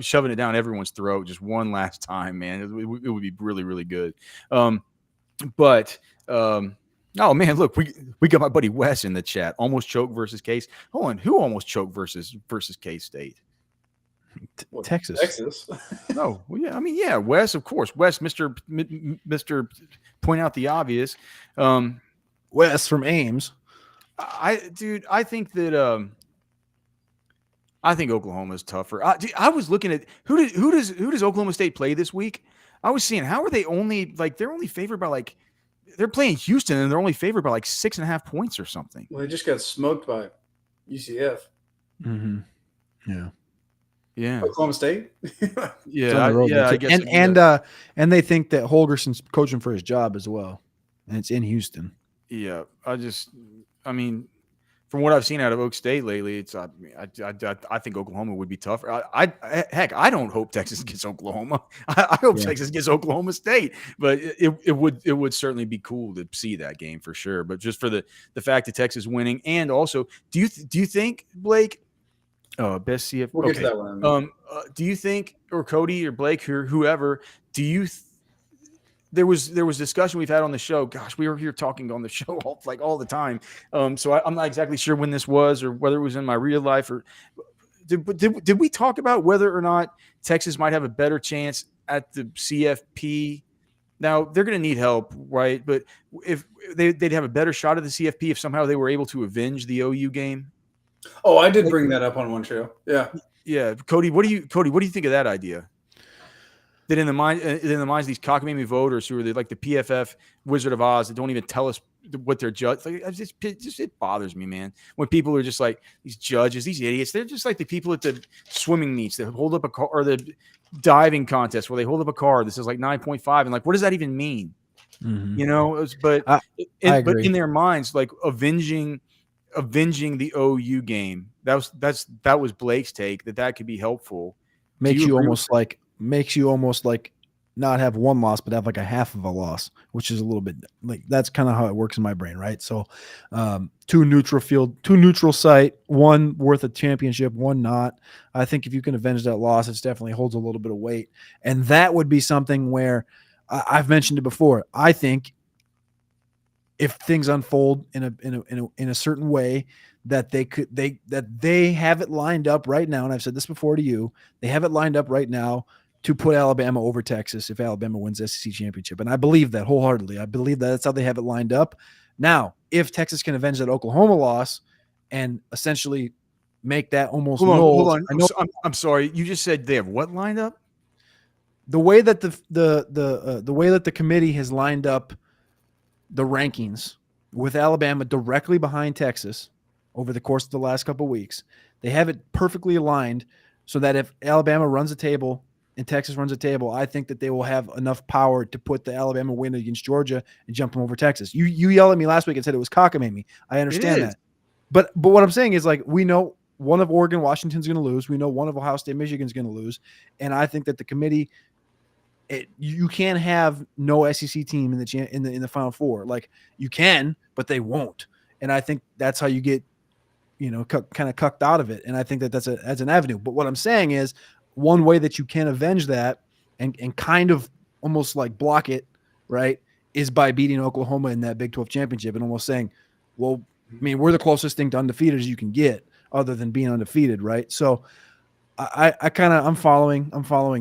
Shoving it down everyone's throat just one last time, man. It would be really, really good. Oh man, look, we got my buddy Wes in the chat. Almost choked versus Case. Hold on, who almost choked versus K-State? Texas. No, well, yeah, I mean, yeah, Wes, of course. Wes, Mr. Point out the obvious. Wes from Ames. I think that I think Oklahoma is tougher. I was looking at who does Oklahoma State play this week? I was seeing how are they only they're only favored by they're playing Houston and they're only favored by 6.5 points or something. Well, they just got smoked by UCF. Mm-hmm. Yeah. Yeah, Oklahoma State. I guess. And they think that Holgerson's coaching for his job as well, and it's in Houston. Yeah, I mean, from what I've seen out of Oak State lately, it's I think Oklahoma would be tougher. I don't hope Texas gets Oklahoma. I hope Texas gets Oklahoma State, but it would certainly be cool to see that game for sure. But just for the fact that Texas winning, and also, do you think, Blake? Best CF. We'll get to that one. Do you think, or Cody or Blake or whoever, there was discussion we've had on the show. Gosh, we were here talking on the show all the time. So I'm not exactly sure when this was or whether it was in my real life or did we talk about whether or not Texas might have a better chance at the CFP? Now they're going to need help, right? But if they'd have a better shot at the CFP if somehow they were able to avenge the OU game. Oh, I did bring that up on one show. Yeah. Yeah. Cody, what do you think of that idea? that in the minds of these cockamamie voters who are like the PFF Wizard of Oz that don't even tell us what they're judged. Like, it bothers me, man. When people are just like these judges, these idiots, they're just like the people at the swimming meets that hold up a car, or the diving contest where they hold up a card that says like 9.5, and like, what does that even mean? Mhm. You know, but I but agree. in their minds, like avenging the OU game. That was Blake's take that could be helpful. Makes you you agree almost like not have one loss, but have like a half of a loss, which is a little bit like that's kind of how it works in my brain, right? So, two neutral site, one worth a championship, one not. I think if you can avenge that loss, it definitely holds a little bit of weight, and that would be something where I've mentioned it before. I think if things unfold in a certain way that they have it lined up right now, and I've said this before to you, they have it lined up right now to put Alabama over Texas if Alabama wins the SEC championship. And I believe that wholeheartedly. I believe that that's how they have it lined up. Now, if Texas can avenge that Oklahoma loss and essentially make that almost Hold on. I know I'm sorry. You just said they have what lined up? the way that the way that the committee has lined up the rankings with Alabama directly behind Texas over the course of the last couple of weeks, they have it perfectly aligned so that if Alabama runs a table and Texas runs a table, I think that they will have enough power to put the Alabama win against Georgia and jump them over Texas. You yelled at me last week and said it was cockamamie. I understand that. But what I'm saying is, like, we know one of Oregon, Washington's going to lose. We know one of Ohio State, Michigan's going to lose. And I think that the committee, you can't have no SEC team in the Final Four. Like, you can, but they won't. And I think that's how you get, kind of cucked out of it. And I think that that's an avenue. But what I'm saying is, one way that you can avenge that and kind of almost like block it, right, is by beating Oklahoma in that Big 12 championship and almost saying, well, I mean, we're the closest thing to undefeated as you can get other than being undefeated, right? So I'm following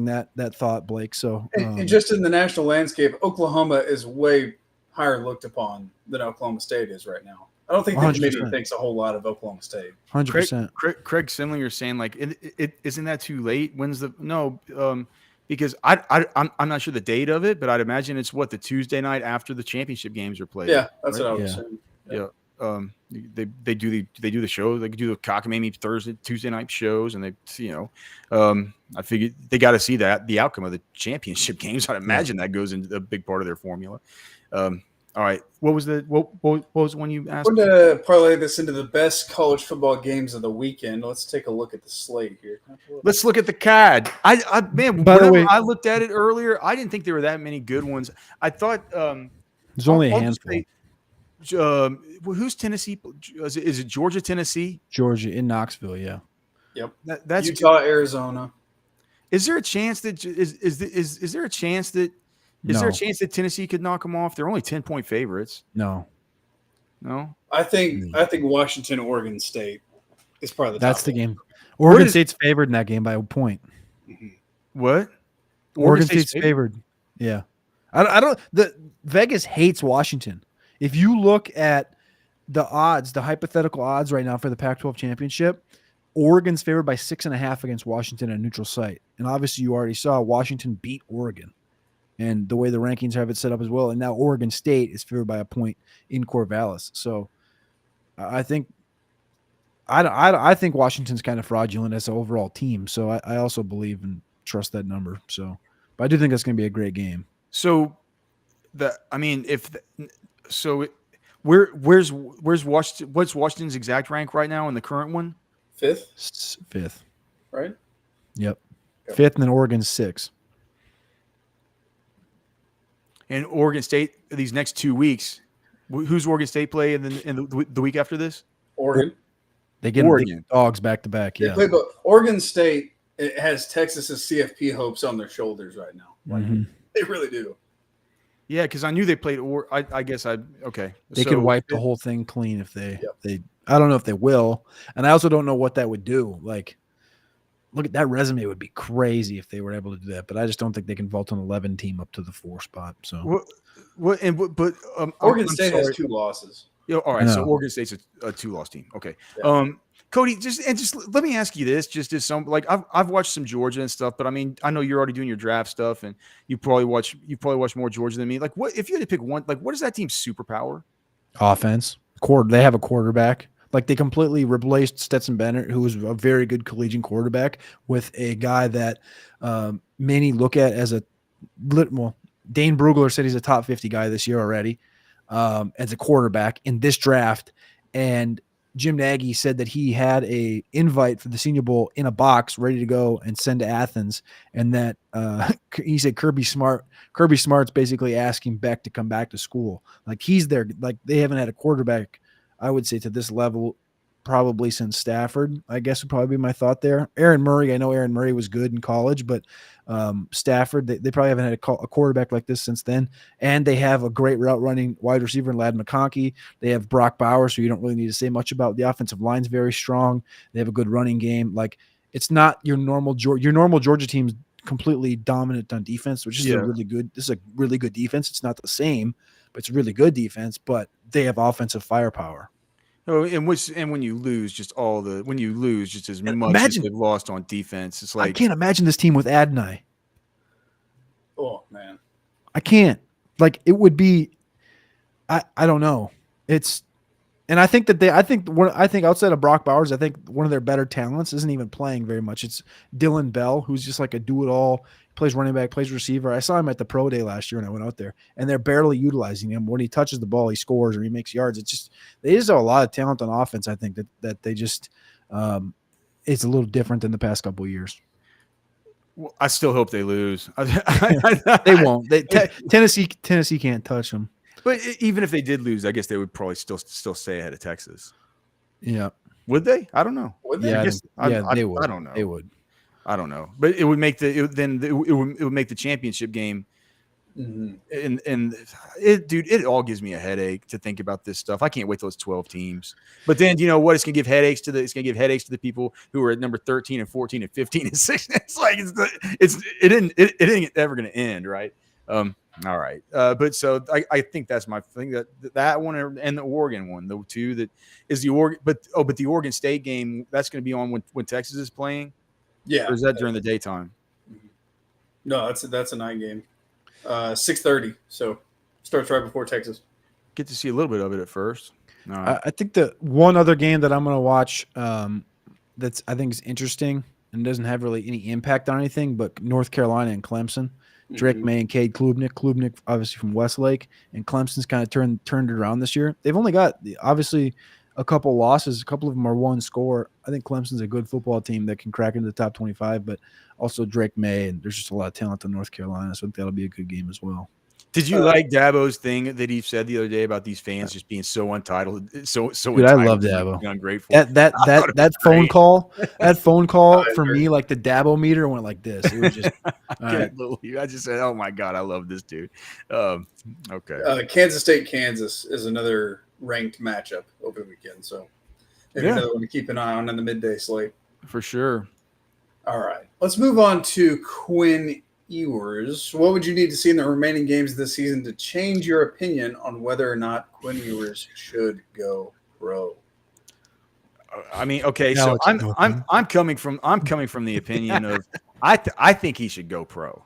that thought, Blake. So and just in the national landscape, Oklahoma is way higher looked upon than Oklahoma State is right now. I don't think the committee 100%. thinks a whole lot of Oklahoma State. 100%. Craig Simlinger saying like, isn't that too late? Because I'm not sure the date of it, but I'd imagine it's the Tuesday night after the championship games are played. Yeah, that's right? what I was saying. Yeah. They do the show. They do the cockamamie Tuesday night shows, and I figured they got to see the outcome of the championship games. I'd imagine that goes into a big part of their formula. All right, what was the one you asked? I'm going to parlay this into the best college football games of the weekend. Let's take a look at the slate here. Let's look at the CAD. Man, By the way, I looked at it earlier, I didn't think there were that many good ones. I thought there's only a handful. Who's Tennessee? Is it Georgia, Tennessee? Georgia in Knoxville, yeah. Yep. That's Utah, Arizona. Is there a chance that is there a chance that Tennessee could knock them off? They're only 10-point favorites. No. I think Washington, Oregon State is probably that's the top game. Oregon State's favored in that game by a point. What? Oregon State's favored. Yeah. I don't. The Vegas hates Washington. If you look at the odds, the hypothetical odds right now for the Pac-12 championship, Oregon's favored by 6.5 against Washington at a neutral site. And obviously you already saw Washington beat Oregon and the way the rankings have it set up as well. And now Oregon State is favored by a point in Corvallis. So I think Washington's kind of fraudulent as an overall team. So I also believe and trust that number. So, but I do think that's going to be a great game. So where's Washington? What's Washington's exact rank right now in the current one? Fifth. Right? Yep. Fifth, and then Oregon's 6th. And Oregon State these next 2 weeks. Who's Oregon State play in the week after this? Oregon. They get dogs back to back. Yeah. But Oregon State has Texas's CFP hopes on their shoulders right now. They really do. Yeah, because I knew they played. I guess okay. They could wipe the whole thing clean if they. I don't know if they will, and I also don't know what that would do. Like, look at that resume would be crazy if they were able to do that. But I just don't think they can vault an 11 team up to the 4 spot. So, Oregon State has 2 losses. All right, so Oregon State's a 2-loss team. Okay. Yeah. Cody, just let me ask you this, just as some like I've watched some Georgia and stuff, but I mean I know you're already doing your draft stuff, and you probably watch more Georgia than me. Like, what if you had to pick one? Like, what is that team's superpower? Offense. They have a quarterback. Like they completely replaced Stetson Bennett, who was a very good collegiate quarterback, with a guy that many look at as Dane Brugler said he's a top 50 guy this year already as a quarterback in this draft. And Jim Nagy said that he had a invite for the Senior Bowl in a box ready to go and send to Athens. And that he said Kirby Smart's basically asking Becht to come back to school. Like he's there. Like they haven't had a quarterback, I would say, to this level probably since Stafford, I guess would probably be my thought there. Aaron Murray, I know Aaron Murray was good in college, but Stafford, they probably haven't had a quarterback like this since then. And they have a great route running wide receiver in Ladd McConkey. They have Brock Bowers, so you don't really need to say much about. The offensive line's very strong. They have a good running game. Like it's not your normal Georgia team's completely dominant on defense, which is a really good defense. It's not the same, but it's a really good defense, but they have offensive firepower. Oh, and when you lose, just as much as they've lost on defense, it's like I can't imagine this team with Adonai. Oh man, I can't. Like it would be. I don't know. And I think outside of Brock Bowers, I think one of their better talents isn't even playing very much. It's Dylan Bell, who's just like a do-it-all, plays running back, plays receiver. I saw him at the pro day last year when I went out there, and they're barely utilizing him. When he touches the ball, he scores or he makes yards. They just have a lot of talent on offense. I think that they just it's a little different than the past couple of years. Well, I still hope they lose. They won't. Tennessee can't touch them. But even if they did lose, I guess they would probably still stay ahead of Texas. Yeah. Would they? I don't know. Would they? Yeah, they would. I don't know. They would. I don't know. But it would make it would make the championship game. Mm-hmm. And it all gives me a headache to think about this stuff. I can't wait till it's 12 teams. But then you know what? It's gonna give headaches to the people who are at number 13 and 14 and 15 and 16. It's like it ain't ever gonna end, right? All right. But so I think that's my thing, that one and the Oregon one, the two that is the Oregon, but the Oregon State game, that's going to be on when Texas is playing. Yeah. Or is that during the daytime? No, that's a night game. 6:30. So starts right before Texas. Get to see a little bit of it at first. All right. I think the one other game that I'm going to watch that's I think is interesting and doesn't have really any impact on anything, but North Carolina and Clemson. Drake May and Cade Klubnik. Klubnik, obviously from Westlake, and Clemson's kind of turned it around this year. They've only got obviously a couple losses. A couple of them are one score. I think Clemson's a good football team that can crack into the top 25, but also Drake May, and there's just a lot of talent in North Carolina, so I think that'll be a good game as well. Did you like Dabo's thing that he said the other day about these fans just being so untitled, so Dude, I love Dabo. Ungrateful. That phone call for me, like the Dabo meter went like this. It was just. I just said, "Oh my god, I love this dude." Okay. Kansas State, Kansas is another ranked matchup over the weekend, so maybe another one to keep an eye on in the midday slate. For sure. All right, let's move on to Quinn Ewers. What would you need to see in the remaining games of the season to change your opinion on whether or not Quinn Ewers should go pro? I mean, okay, so I'm coming from the opinion of I think he should go pro.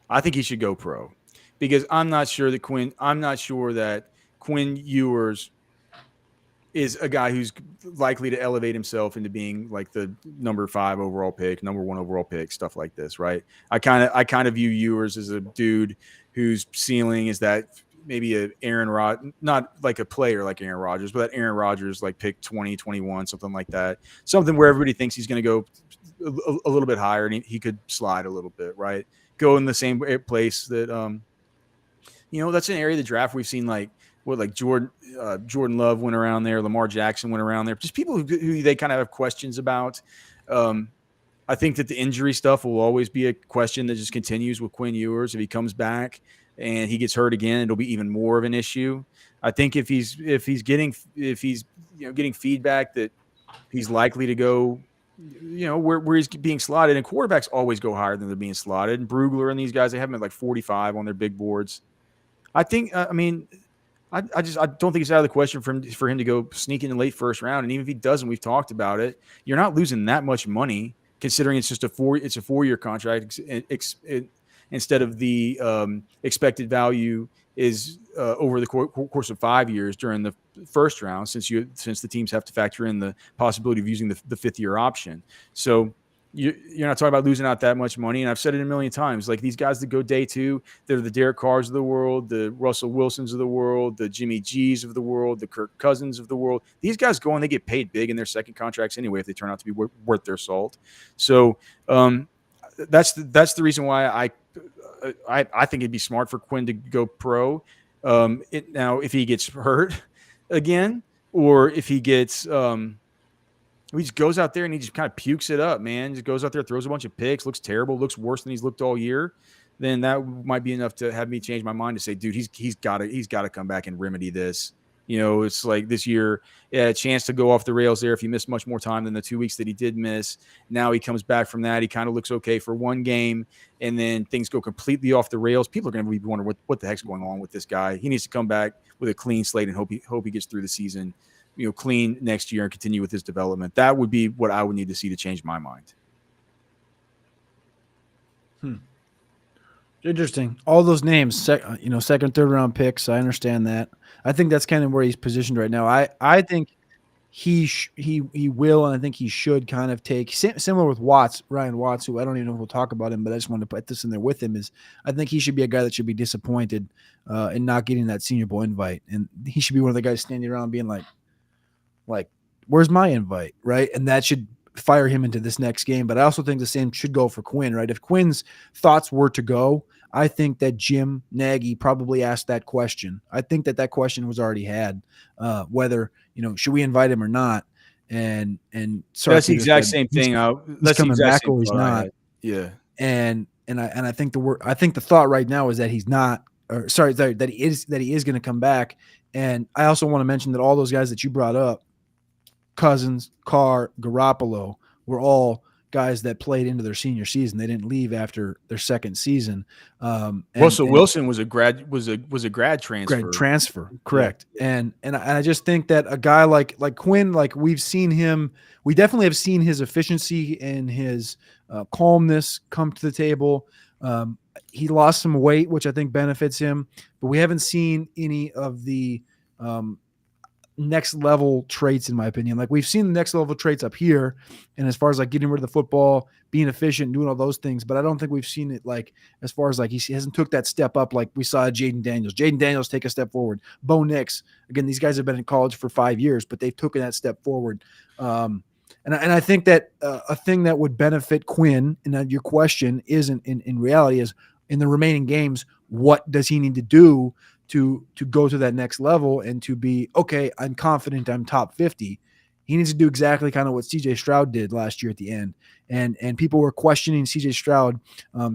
I think he should go pro because I'm not sure that Quinn Ewers is a guy who's likely to elevate himself into being like the number 5 overall pick, number 1 overall pick, stuff like this, right? I kind of view Ewers as a dude whose ceiling is that maybe a Aaron Rodgers, not like a player like Aaron Rodgers, but that Aaron Rodgers like pick 20, 21, something like that. Something where everybody thinks he's going to go a little bit higher and he could slide a little bit, right? Go in the same place that, that's an area of the draft we've seen like Jordan Love went around there, Lamar Jackson went around there, just people who they kind of have questions about. I think that the injury stuff will always be a question that just continues with Quinn Ewers. If he comes back and he gets hurt again, it'll be even more of an issue. I think if he's getting feedback that he's likely to go, where he's being slotted, and quarterbacks always go higher than they're being slotted. And Brugler and these guys, they have him at like 45 on their big boards. I think, I don't think it's out of the question for him to go sneak in the late first round. And even if he doesn't, we've talked about it. You're not losing that much money considering it's just a 4-year contract instead of the expected value is over the course of 5 years during the first round, since the teams have to factor in the possibility of using the 5th-year option. So you're not talking about losing out that much money. And I've said it a million times, like these guys that go day 2, they're the Derek Carrs of the world, the Russell Wilsons of the world, the Jimmy G's of the world, the Kirk Cousins of the world. These guys go and they get paid big in their second contracts anyway if they turn out to be worth their salt. So that's the reason why I think it'd be smart for Quinn to go pro. Now, if he gets hurt again, or if he gets he just goes out there and he just kind of pukes it up, man. Just goes out there, throws a bunch of picks, looks terrible, looks worse than he's looked all year. Then that might be enough to have me change my mind to say, dude, he's got to come back and remedy this. It's like this year, a chance to go off the rails there if he missed much more time than the 2 weeks that he did miss. Now he comes back from that. He kind of looks okay for one game, and then things go completely off the rails. People are going to be wondering what the heck's going on with this guy. He needs to come back with a clean slate and hope he gets through the season, clean next year and continue with his development. That would be what I would need to see to change my mind. Interesting. All those names, second, third round picks. I understand that. I think that's kind of where he's positioned right now. I think he will, and I think he should kind of take similar with Ryan Watts, who I don't even know if we'll talk about him, but I just wanted to put this in there with him. I think he should be a guy that should be disappointed in not getting that Senior Bowl invite, and he should be one of the guys standing around being like, where's my invite, right? And that should fire him into this next game. But I also think the same should go for Quinn, right? If Quinn's thoughts were to go, I think that Jim Nagy probably asked that question. I think that question was already had, whether, should we invite him or not? And that's the exact same thing. He's coming back or he's not. Yeah. And I think the thought right now is that he's not, that he is going to come back. And I also want to mention that all those guys that you brought up, Cousins, Carr, Garoppolo, were all guys that played into their senior season. They didn't leave after their second season. Russell Wilson was a grad transfer. Grad transfer, correct. Yeah. And I just think that a guy like Quinn, like we've seen him, we definitely have seen his efficiency and his calmness come to the table. He lost some weight, which I think benefits him, but we haven't seen any of the next level traits, in my opinion. Like we've seen the next level traits up here, and as far as like getting rid of the football, being efficient, doing all those things, but I don't think we've seen it like as far as like he hasn't took that step up like we saw Jaden Daniels take a step forward. Bo Nix, again, these guys have been in college for 5 years, but they've taken that step forward. And I think that a thing that would benefit Quinn, and your question is in reality is in the remaining games, what does he need to do to go to that next level and to be, okay, I'm confident I'm top 50. He needs to do exactly kind of what CJ Stroud did last year at the end. And people were questioning CJ Stroud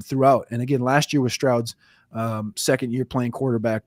throughout. And again, last year was Stroud's second year playing quarterback.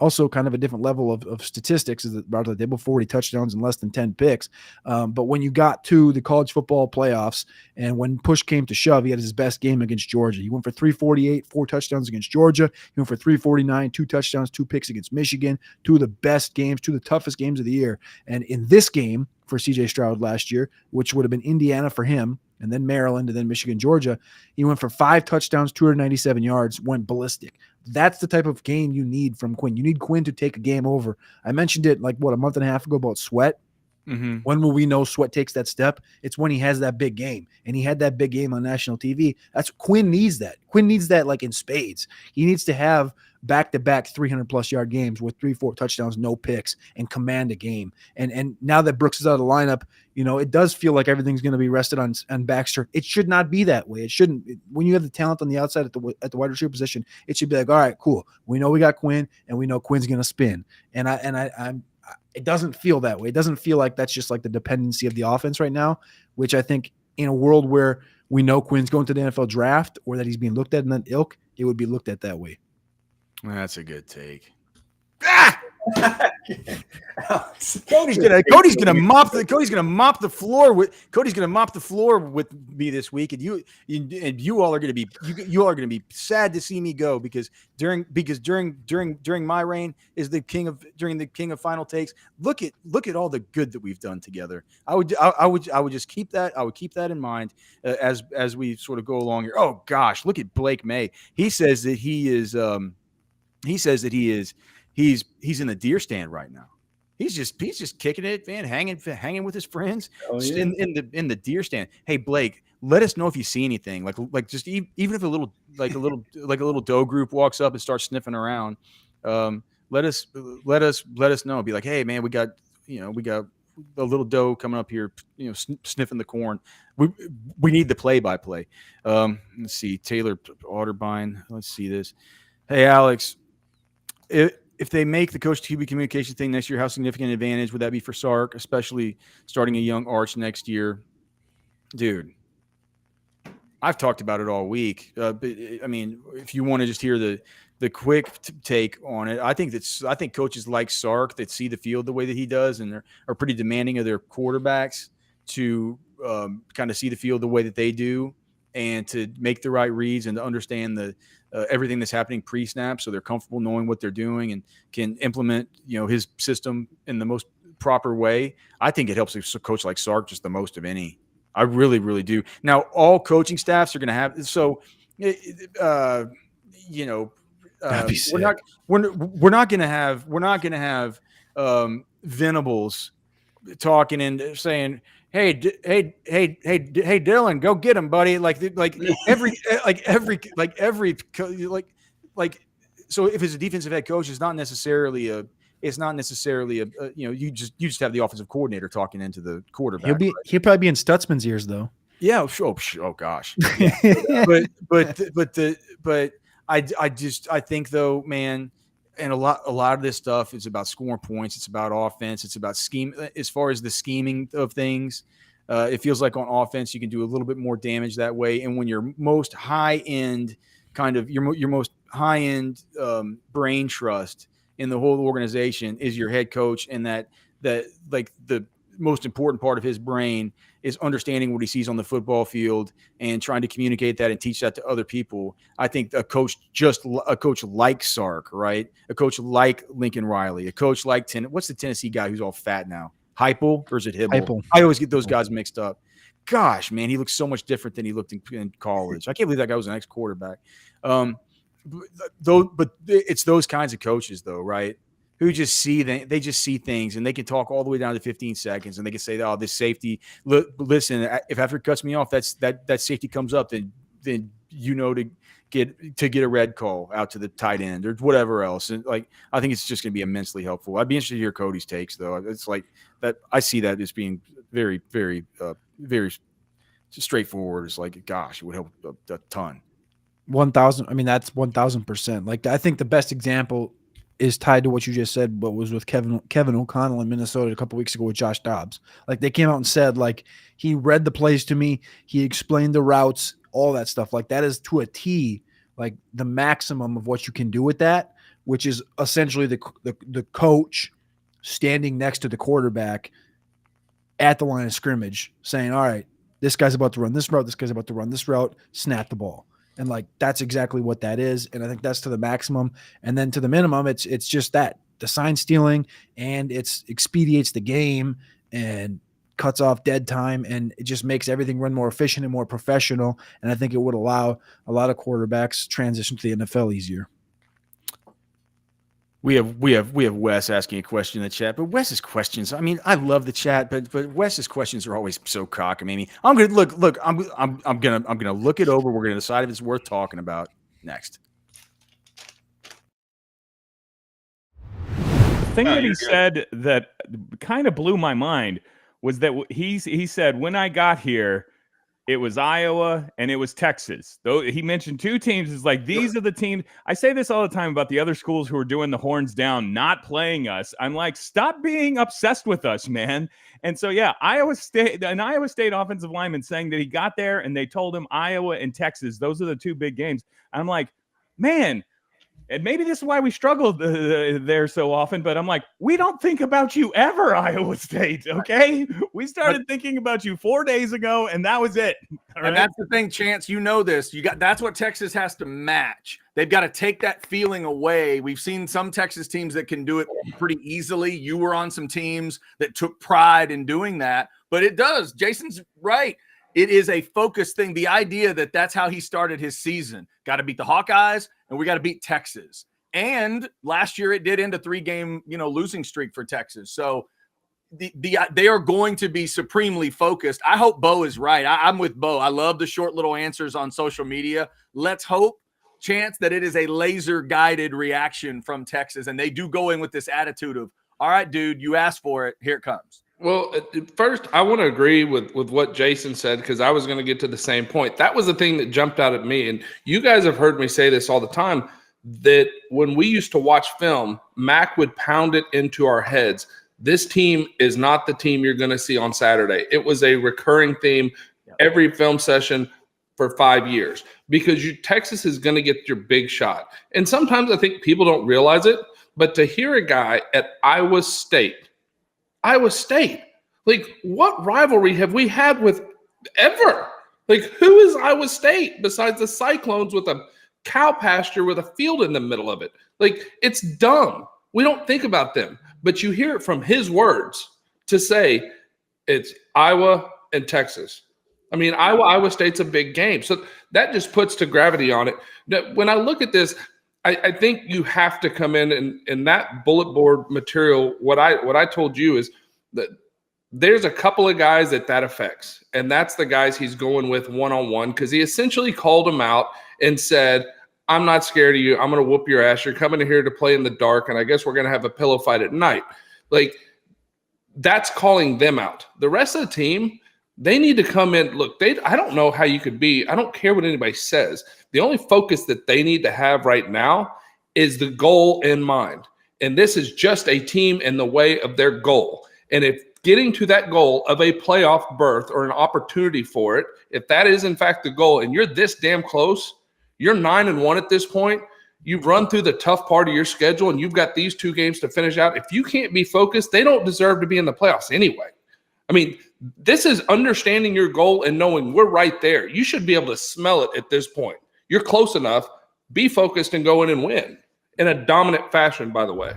Also kind of a different level of statistics as brought to the table, 40 touchdowns and less than 10 picks. But when you got to the college football playoffs and when push came to shove, he had his best game against Georgia. He went for 348, 4 touchdowns against Georgia. He went for 349, 2 touchdowns, 2 picks against Michigan, 2 of the best games, 2 of the toughest games of the year. And in this game for CJ Stroud last year, which would have been Indiana for him, and then Maryland, and then Michigan, Georgia, he went for 5 touchdowns, 297 yards, went ballistic. That's the type of game you need from Quinn. You need Quinn to take a game over. I mentioned it a month and a half ago about Sweat. Mm-hmm. When will we know Sweat takes that step? It's when he has that big game, and he had that big game on national TV. That's Quinn needs that. Quinn needs that like in spades. He needs to have back-to-back 300-plus yard games with 3-4 touchdowns, no picks, and command a game. And now that Brooks is out of the lineup, it does feel like everything's going to be rested on Baxter. It should not be that way. It shouldn't. When you have the talent on the outside at the wide receiver position, it should be like, all right, cool. We know we got Quinn, and we know Quinn's going to spin. It doesn't feel that way. It doesn't feel like that's just like the dependency of the offense right now, which I think in a world where we know Quinn's going to the NFL draft or that he's being looked at in that ilk, it would be looked at that way. That's a good take. Cody's gonna mop the floor with me this week, and you all are gonna be sad to see me go because during my reign is during the king of final takes. Look at all the good that we've done together. I would just keep that. I would keep that in mind as we sort of go along here. Oh gosh, look at Blake May. He says that he's in the deer stand right now. He's just kicking it, man, hanging with his friends in the deer stand. Hey Blake, let us know if you see anything. Like just even if a little doe group walks up and starts sniffing around. Let us know. Be like, hey man, we got a little doe coming up here, sniffing the corn. We need the play-by-play. Let's see, Taylor Otterbein. Let's see this. Hey Alex, if they make the coach QB communication thing next year, how significant advantage would that be for Sark, especially starting a young Arch next year? Dude, I've talked about it all week. But I mean, if you want to just hear the quick take on it, I think coaches like Sark that see the field the way that he does and are pretty demanding of their quarterbacks to kind of see the field the way that they do and to make the right reads and to understand everything that's happening pre-snap, so they're comfortable knowing what they're doing and can implement his system in the most proper way. I think it helps a coach like Sark just the most of any. I really, really do. Now, all coaching staffs are going to have we're not going to have Venables talking and saying, Hey, Dylan, go get him, buddy. So if it's a defensive head coach, it's not necessarily you just have the offensive coordinator talking into the quarterback. He'll probably be in Stutzman's ears though. Yeah. Oh gosh. Yeah. but I think though, man, and a lot of this stuff is about scoring points. It's about offense. It's about scheme. As far as the scheming of things, it feels like on offense you can do a little bit more damage that way. And when your most high end your most high end brain trust in the whole organization is your head coach, and that like the most important part of his brain is understanding what he sees on the football field and trying to communicate that and teach that to other people. I think a coach like Sark, right? A coach like Lincoln Riley, a coach like what's the Tennessee guy who's all fat now? Heupel, or is it Hibble? Heupel. I always get those guys mixed up. Gosh, man, he looks so much different than he looked in college. I can't believe that guy was an ex-quarterback. But it's those kinds of coaches, though, right? Who just see they just see things, and they can talk all the way down to 15 seconds, and they can say, "Oh, this safety. Listen, if after it cuts me off, that safety comes up, then to get a red call out to the tight end or whatever else." And I think it's just going to be immensely helpful. I'd be interested to hear Cody's takes, though. It's like that. I see that as being very, very, very straightforward. It's like, gosh, it would help a ton. 1,000. I mean, that's 1,000%. Like, I think the best example is tied to what you just said, but was with Kevin O'Connell in Minnesota a couple weeks ago with Josh Dobbs. Like, they came out and said, like, he read the plays to me, he explained the routes, all that stuff. Like, that is to a T, like the maximum of what you can do with that, which is essentially the coach standing next to the quarterback at the line of scrimmage saying, all right, this guy's about to run this route, this guy's about to run this route, snap the ball. And like, that's exactly what that is. And I think that's to the maximum. And then to the minimum, it's just that the sign stealing, and it expedites the game and cuts off dead time. And it just makes everything run more efficient and more professional. And I think it would allow a lot of quarterbacks transition to the NFL easier. We have Wes asking a question in the chat, but Wes's questions, I mean, I love the chat, but Wes's questions are always so cockamamie. I'm gonna look. I'm gonna look it over. We're gonna decide if it's worth talking about next. The thing that he said that kind of blew my mind was that he said, when I got here, it was Iowa and it was Texas. Though he mentioned two teams, is like, these are the teams. I say this all the time about the other schools who are doing the horns down, not playing us. I'm like, stop being obsessed with us, man. And so, yeah, Iowa State offensive lineman saying that he got there and they told him Iowa and Texas, those are the two big games. I'm like, man, and maybe this is why we struggled there so often, but I'm like, we don't think about you ever, Iowa State, okay? We started thinking about you 4 days ago, and that was it. All right? And that's the thing, Chance, you know this. That's what Texas has to match. They've got to take that feeling away. We've seen some Texas teams that can do it pretty easily. You were on some teams that took pride in doing that, but it does. Jason's right. It is a focus thing. The idea that that's how he started his season. Got to beat the Hawkeyes, and we got to beat Texas. And last year it did end a 3-game, losing streak for Texas. So they are going to be supremely focused. I hope Bo is right. I'm with Bo. I love the short little answers on social media. Let's hope, Chance, that it is a laser-guided reaction from Texas, and they do go in with this attitude of, all right, dude, you asked for it. Here it comes. Well, first, I want to agree with what Jason said, because I was going to get to the same point. That was the thing that jumped out at me. And you guys have heard me say this all the time, that when we used to watch film, Mac would pound it into our heads. This team is not the team you're going to see on Saturday. It was a recurring theme every film session for 5 years, because Texas is going to get your big shot. And sometimes I think people don't realize it, but to hear a guy at Iowa State, like, what rivalry have we had with ever? Like, who is Iowa State besides the Cyclones with a cow pasture with a field in the middle of it? Like, it's dumb. We don't think about them. But you hear it from his words to say it's Iowa and Texas. I mean, Iowa State's a big game. So that just puts to gravity on it. Now, when I look at this, I think you have to come in that bullet board material. What I told you is that there's a couple of guys that affects, and that's the guys he's going with one-on-one, because he essentially called them out and said, I'm not scared of you. I'm going to whoop your ass. You're coming in here to play in the dark, and I guess we're going to have a pillow fight at night. Like, that's calling them out. The rest of the team, they need to come in. Look, I don't know how you could be. I don't care what anybody says. The only focus that they need to have right now is the goal in mind. And this is just a team in the way of their goal. And if getting to that goal of a playoff berth or an opportunity for it, if that is in fact the goal, and you're this damn close, you're 9-1 at this point, you've run through the tough part of your schedule, and you've got these 2 games to finish out. If you can't be focused, they don't deserve to be in the playoffs anyway. I mean, this is understanding your goal and knowing we're right there. You should be able to smell it at this point. You're close enough. Be focused and go in and win in a dominant fashion, by the way.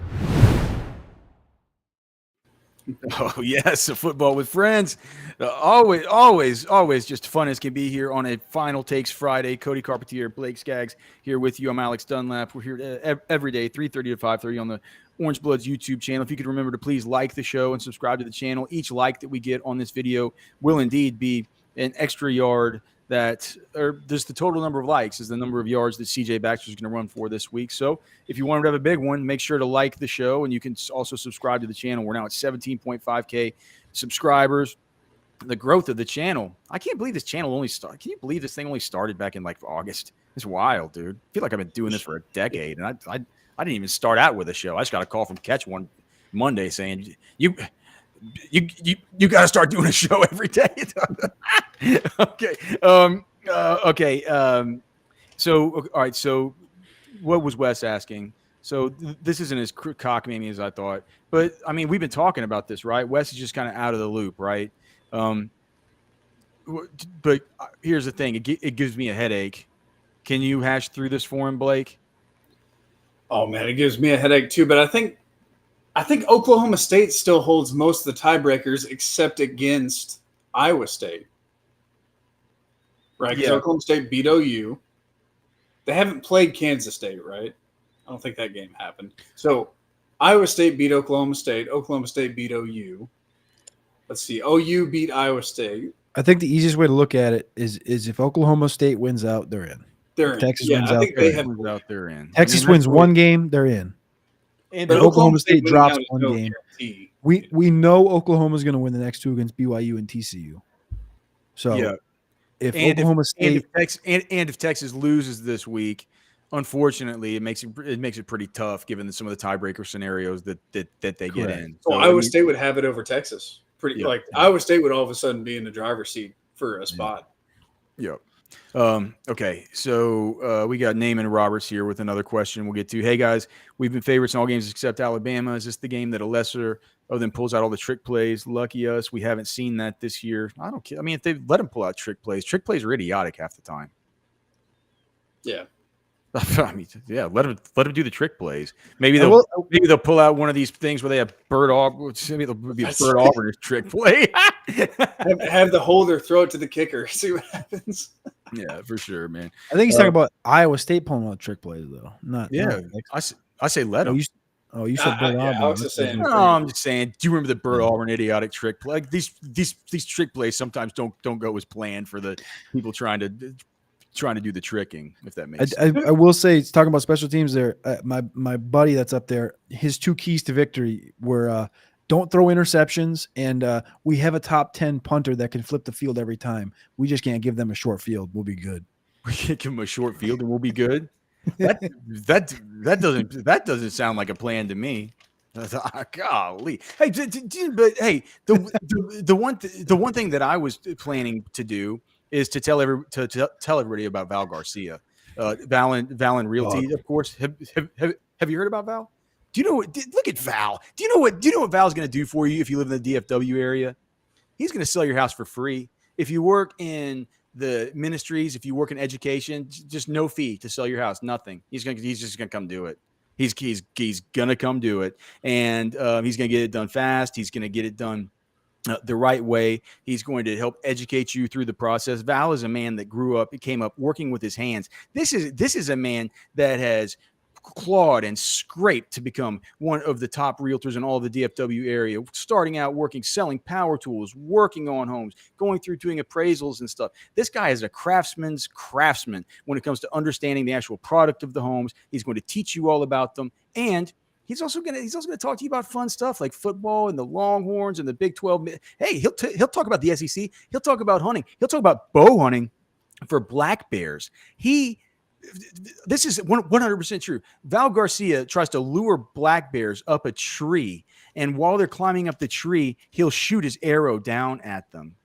Oh, yes, a football with friends. Always just fun as can be here on a Final Takes Friday. Cody Carpentier, Blake Skaggs here with you. I'm Alex Dunlap. We're here every day, 3:30 to 5:30 on the Orange Bloods YouTube channel. If you could remember to please like the show and subscribe to the channel. Each like that we get on this video will indeed be an extra yard or just the total number of likes is the number of yards that CJ Baxter is going to run for this week. So if you want to have a big one, make sure to like the show, and you can also subscribe to the channel. We're now at 17.5K subscribers. The growth of the channel. I can't believe this channel only started. Can you believe this thing only started back in like August? It's wild, dude. I feel like I've been doing this for a decade, and I didn't even start out with a show. I just got a call from Catch one Monday saying you got to start doing a show every day. Okay. Okay. So, all right. So what was Wes asking? So this isn't as cockamamie as I thought, but I mean, we've been talking about this, right? Wes is just kind of out of the loop, right? But here's the thing. It gives me a headache. Can you hash through this for him, Blake? Oh man, it gives me a headache too, but I think Oklahoma State still holds most of the tiebreakers except against Iowa State. Right? Because Oklahoma State beat OU. They haven't played Kansas State, right? I don't think that game happened. So Iowa State beat Oklahoma State. Oklahoma State beat OU. Let's see. OU beat Iowa State. I think the easiest way to look at it is if Oklahoma State wins out, they're in. They're in. Texas wins out, they're in. Texas wins one game, they're in. But Oklahoma State drops one game. Guarantee. We know Oklahoma's going to win the next 2 against BYU and TCU. So if Oklahoma State if Texas loses this week, unfortunately, it makes it pretty tough given some of the tiebreaker scenarios that they get in. So Iowa State would have it over Texas. Iowa State would all of a sudden be in the driver's seat for a spot. Yep. Okay, so we got Naaman Roberts here with another question we'll get to. Hey, guys, we've been favorites in all games except Alabama. Is this the game that a lesser of them pulls out all the trick plays? Lucky us. We haven't seen that this year. I don't care. I mean, if they let them pull out trick plays are idiotic half the time. Yeah. I mean, yeah, let them do the trick plays. Maybe they'll pull out one of these things where they have Bird Auburn. Maybe it'll be a Bird Auburn trick play. have the holder throw it to the kicker. See what happens. Yeah, for sure, man. I think he's talking about Iowa State pulling out trick plays, though. I say let them. You said Bird Auburn. I was just saying. No, I'm just saying. Do you remember the Bird Auburn idiotic trick play? Like these trick plays sometimes don't go as planned for the people trying to do the tricking, if that makes sense. I will say, it's talking about special teams there. My buddy that's up there, his 2 keys to victory were don't throw interceptions, and we have a top 10 punter that can flip the field every time. We just can't give them a short field. We'll be good. We can't give them a short field and we'll be good. That doesn't sound like a plan to me. Golly. Hey, but hey, the one thing that I was planning to do is to tell everybody about Val Garcia, Valen Realty, of course. Have you heard about Val? Do you know? Look at Val. Do you know what Val's going to do for you if you live in the DFW area? He's going to sell your house for free. If you work in the ministries, if you work in education, just no fee to sell your house, nothing. He's just going to come do it. He's going to come do it, and he's going to get it done fast. He's going to get it done the right way. He's going to help educate you through the process. Val is a man that came up working with his hands. This is a man that has clawed and scraped to become one of the top realtors in all of the DFW area, starting out selling power tools, working on homes, going through doing appraisals and stuff. This guy is a craftsman when it comes to understanding the actual product of the homes. He's going to teach you all about them, and he's also going to talk to you about fun stuff like football and the Longhorns and the Big 12. Hey, he'll talk about the SEC. He'll talk about hunting. He'll talk about bow hunting for black bears. This is 100% true. Val Garcia tries to lure black bears up a tree, and while they're climbing up the tree, he'll shoot his arrow down at them,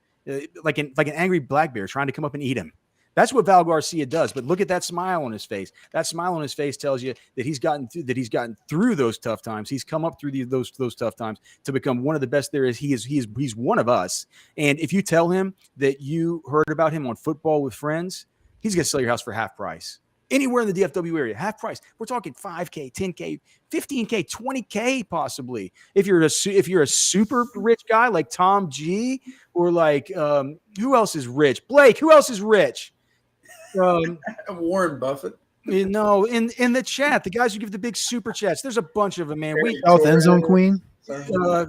like an angry black bear trying to come up and eat him. That's what Val Garcia does. But look at that smile on his face. That smile on his face tells you that he's gotten through those tough times. He's come up through those tough times to become one of the best there is. He's one of us. And if you tell him that you heard about him on Football with Friends, he's going to sell your house for half price. Anywhere in the DFW area, half price. We're talking $5K, $10K, $15K, $20K possibly. If you're a super rich guy like Tom G, or like who else is rich? Blake, who else is rich? Warren Buffett. You know, in the chat, the guys who give the big super chats. There's a bunch of them, man. South End Zone Queen.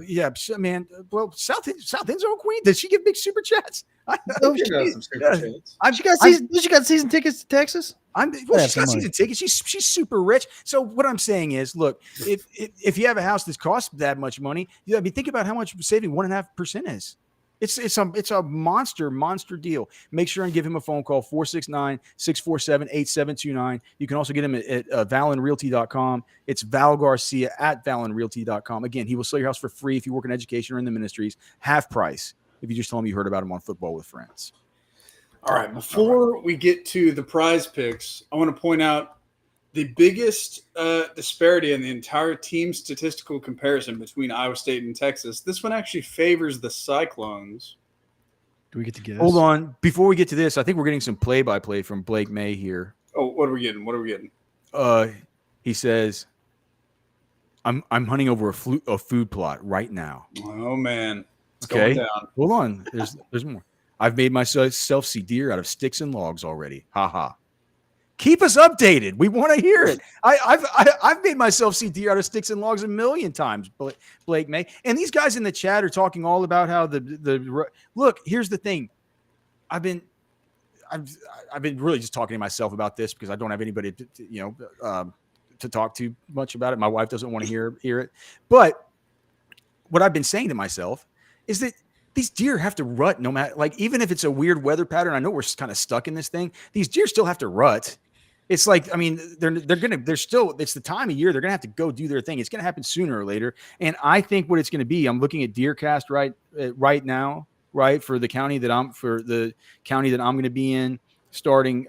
Yeah, man. Well, South End Zone Queen. Does she give big super chats? She got season tickets to Texas. She's got season tickets. She's super rich. So what I'm saying is, look, if you have a house that costs that much money, think about how much saving 1.5% is. It's a monster deal. Make sure and give him a phone call, 469-647-8729. You can also get him at valenrealty.com. It's Val Garcia at valenrealty.com. Again, he will sell your house for free if you work in education or in the ministries. Half price if you just tell him you heard about him on Football with Friends. All right, before we get to the prize picks, I want to point out the biggest disparity in the entire team statistical comparison between Iowa State and Texas. This one actually favors the Cyclones. Do we get to guess? Hold on. Before we get to this, I think we're getting some play-by-play from Blake May here. Oh, what are we getting? He says, I'm hunting over a food plot right now. Oh, man. It's okay. going down. Hold on. There's more. I've made myself see deer out of sticks and logs already. Ha ha. Keep us updated. We want to hear it. I've made myself see deer out of sticks and logs a million times, Blake May. And these guys in the chat are talking all about how look, here's the thing. I've been really just talking to myself about this because I don't have anybody to talk to much about it. My wife doesn't want to hear it. But what I've been saying to myself is that these deer have to rut no matter, like, even if it's a weird weather pattern. I know we're kind of stuck in this thing. These deer still have to rut. It's like, I mean, it's the time of year they're going to have to go do their thing. It's going to happen sooner or later. And I think what it's going to be, I'm looking at DeerCast right now, right, for the county that I'm going to be in. starting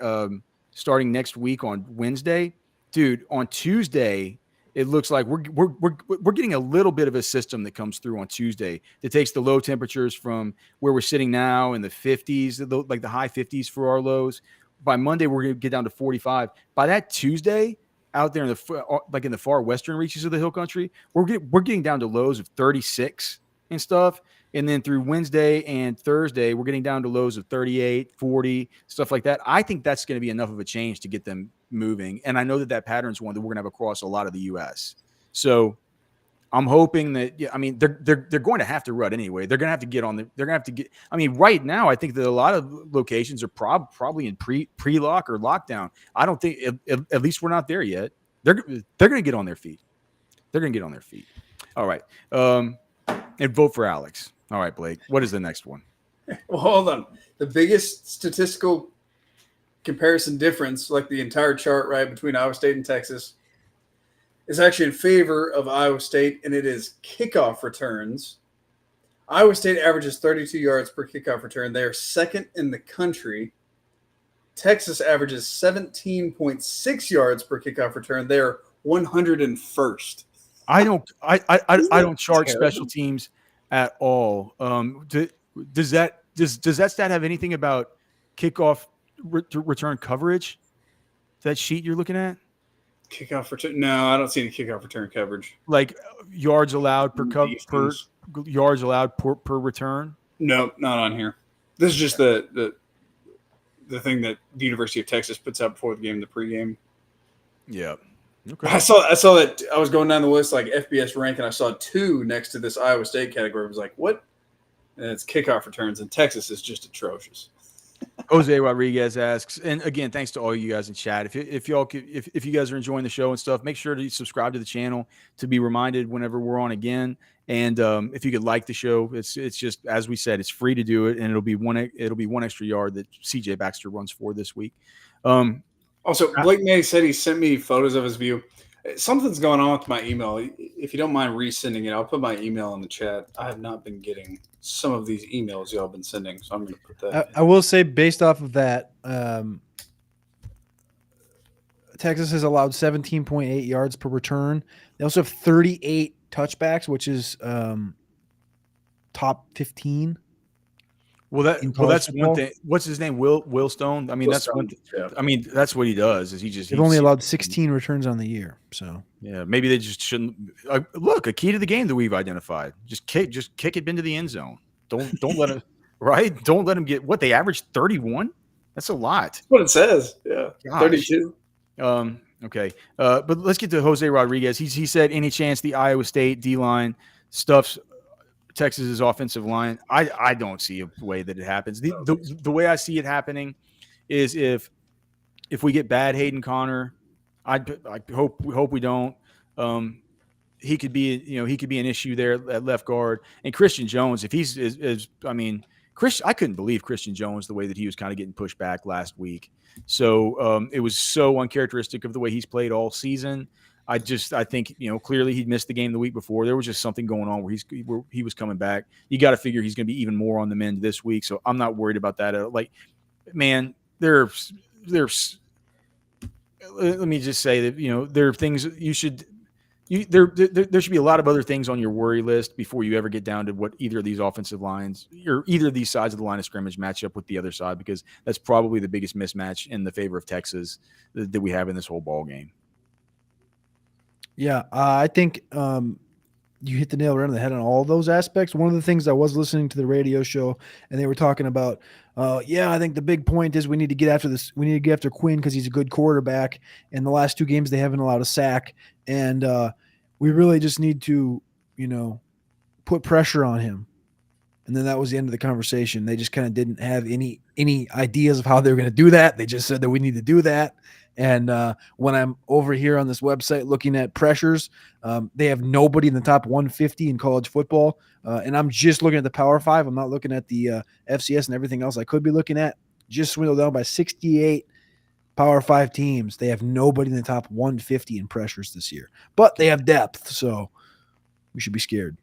next week on Wednesday, dude. On Tuesday, it looks like we're getting a little bit of a system that comes through on Tuesday that takes the low temperatures from where we're sitting now in the 50s, like the high 50s for our lows. By Monday, we're going to get down to 45. By that Tuesday, out there in the far western reaches of the hill country, we're getting down to lows of 36 and stuff. And then through Wednesday and Thursday, we're getting down to lows of 38, 40, stuff like that. I think that's going to be enough of a change to get them moving. And I know that pattern is one that we're going to have across a lot of the U.S. So I'm hoping that, they're going to have to rut anyway. They're going to have to get on they're going to have to get, right now, I think that a lot of locations are probably in pre-lock or lockdown. I don't think, at least we're not there yet. They're going to get on their feet. They're going to get on their feet. All right. And vote for Alex. All right, Blake, what is the next one? Well, hold on. The biggest statistical comparison difference, like the entire chart, right, between Iowa State and Texas, is actually in favor of Iowa State, and it is kickoff returns. Iowa State averages 32 yards per kickoff return. They are second in the country. Texas averages 17.6 yards per kickoff return. They are 101st. I don't chart special teams at all. Does that stat have anything about kickoff return coverage? That sheet you're looking at? Kickoff return? No, I don't see any kickoff return coverage. Like yards allowed per yards allowed per return? No, not on here. This is just the thing that the University of Texas puts out before the game, the pregame. Yeah. Okay. I saw that. I was going down the list like FBS rank, and I saw 2 next to this Iowa State category. I was like, what? And it's kickoff returns, and Texas is just atrocious. Jose Rodriguez asks, and again, thanks to all you guys in chat. If you guys are enjoying the show and stuff, make sure to subscribe to the channel to be reminded whenever we're on again. And if you could like the show, it's just, as we said, it's free to do it, and it'll be one extra yard that CJ Baxter runs for this week. Also, Blake May said he sent me photos of his view. Something's going on with my email. If you don't mind resending it, I'll put my email in the chat. I have not been getting some of these emails y'all have been sending, so I'm going to put that. I will say, based off of that, Texas has allowed 17.8 yards per return. They also have 38 touchbacks, which is top 15. Well, that's one thing. What's his name? Will Stone. That's one. Yeah. That's what he does. Is they've only allowed 16 returns on the year. So yeah, maybe they just shouldn't. Look, a key to the game that we've identified: just kick it into the end zone. Don't let him. Right? Don't let him get what they averaged 31. That's a lot. That's what it says. Yeah, gosh. 32. Okay. But let's get to Jose Rodriguez. He said, any chance the Iowa State D-line stuffs Texas's offensive line? I don't see a way that it happens. The way I see it happening is if we get bad Hayden Connor, I hope we don't. He could be an issue there at left guard. And Christian Jones, if he's I couldn't believe Christian Jones the way that he was kind of getting pushed back last week. So it was so uncharacteristic of the way he's played all season. I think, clearly he'd missed the game the week before. There was just something going on where he was coming back. You got to figure he's going to be even more on the mend this week. So I'm not worried about that. Man, there's let me just say that, there are things there should be a lot of other things on your worry list before you ever get down to what either of these offensive lines or either of these sides of the line of scrimmage match up with the other side, because that's probably the biggest mismatch in the favor of Texas that we have in this whole ball game. Yeah, I think you hit the nail right on the head on all those aspects. One of the things I was listening to the radio show, and they were talking about, I think the big point is we need to get after this. We need to get after Quinn because he's a good quarterback. In the last 2 games, they haven't allowed a sack, and we really just need to, put pressure on him. And then that was the end of the conversation. They just kind of didn't have any ideas of how they were going to do that. They just said that we need to do that. And when I'm over here on this website looking at pressures, they have nobody in the top 150 in college football. And I'm just looking at the Power 5. I'm not looking at the FCS and everything else I could be looking at. Just swindled down by 68 Power 5 teams. They have nobody in the top 150 in pressures this year. But they have depth, so we should be scared.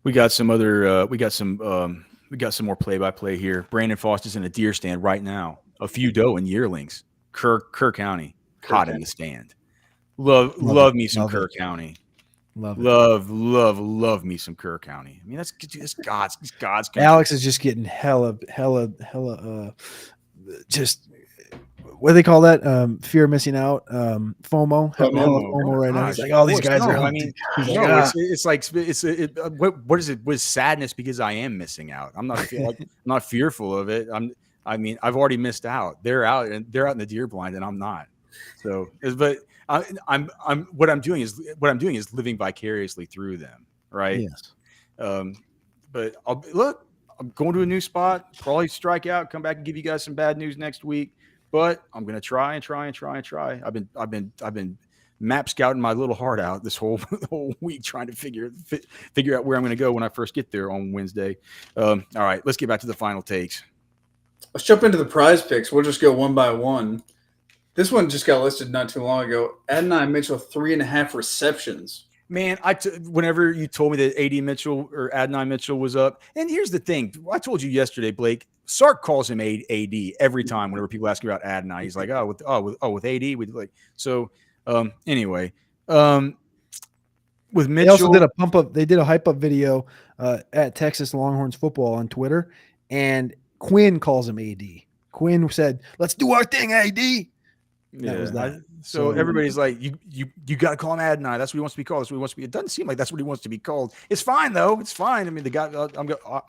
We got some other we got some more play-by-play here. Brandon Foster's in a deer stand right now. a few doe and yearlings. Kerr County, hot in the stand. Love me some Kerr County. Love me some Kerr County. I mean, that's God's country. Alex is just getting hella just what do they call that? Fear of missing out, FOMO. Hella FOMO right now. He's like, all these guys are. I mean, it's like what is it? Was sadness because I am missing out. I'm not fearful of it. I've already missed out. They're out in the deer blind, and I'm not. So, but what I'm doing is living vicariously through them, right? Yes. But I'm going to a new spot. Probably strike out. Come back and give you guys some bad news next week. But I'm gonna try. I've been map scouting my little heart out this whole week, trying to figure out where I'm gonna go when I first get there on Wednesday. All right, let's get back to the final takes. Let's jump into the prize picks. We'll just go one by one. This one just got listed not too long ago. Adonai Mitchell, 3.5 receptions. Man, whenever you told me that AD Mitchell or Adonai Mitchell was up, and here's the thing, I told you yesterday, Blake. Sark calls him AD every time. Whenever people ask me about Adonai, he's like, with AD, we like so. Anyway, with Mitchell, they also did a pump up. They did a hype up video at Texas Longhorns football on Twitter, and Quinn calls him AD. Quinn said, "Let's do our thing, AD." That was that. So everybody's like, you got to call him Adonai. That's what he wants to be called. That's what he wants to be. It doesn't seem like that's what he wants to be called. It's fine though. It's fine. I mean, the guy,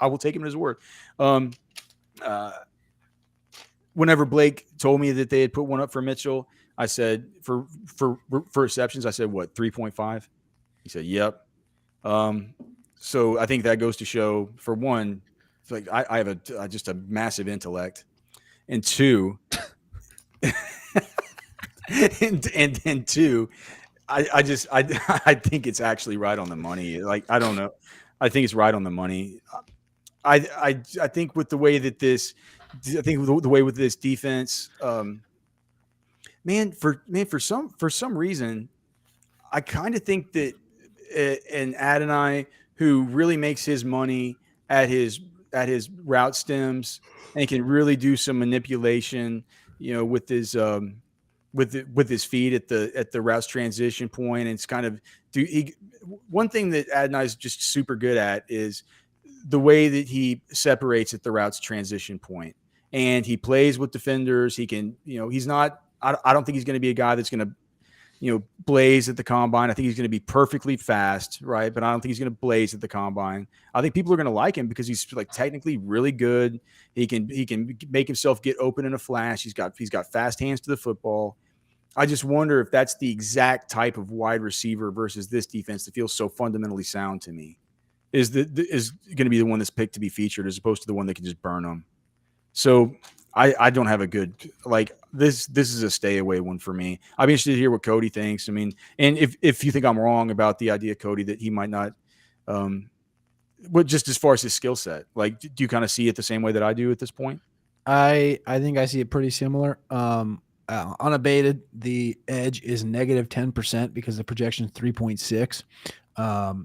I will take him at his word. Whenever Blake told me that they had put one up for Mitchell, I said for receptions, I said what 3.5. He said, "Yep." So I think that goes to show, for one, it's like I have just a massive intellect, and two. and two, I think it's actually right on the money. Like, I don't know. I think it's right on the money. I think with the way that this, the way with this defense, for some reason, I kind of think that an Adonai who really makes his money at his route stems and can really do some manipulation, with his with his feet at the routes transition point, and it's kind of one thing that Adonai is just super good at is the way that he separates at the routes transition point, and he plays with defenders. He can, he's not. I don't think he's going to be a guy that's going to, blaze at the combine. I think he's going to be perfectly fast, right? But I don't think he's going to blaze at the combine. I think people are going to like him because he's like technically really good. He can make himself get open in a flash. He's got fast hands to the football. I just wonder if that's the exact type of wide receiver versus this defense that feels so fundamentally sound to me is going to be the one that's picked to be featured as opposed to the one that can just burn them. So I don't have a good, like, this is a stay away one for me. I'd be interested to hear what Cody thinks. I mean, and if you think I'm wrong about the idea, Cody, that he might not, but just as far as his skill set, like, do you kind of see it the same way that I do at this point? I think I see it pretty similar. Unabated, the edge is negative 10% because the projection is 3.6.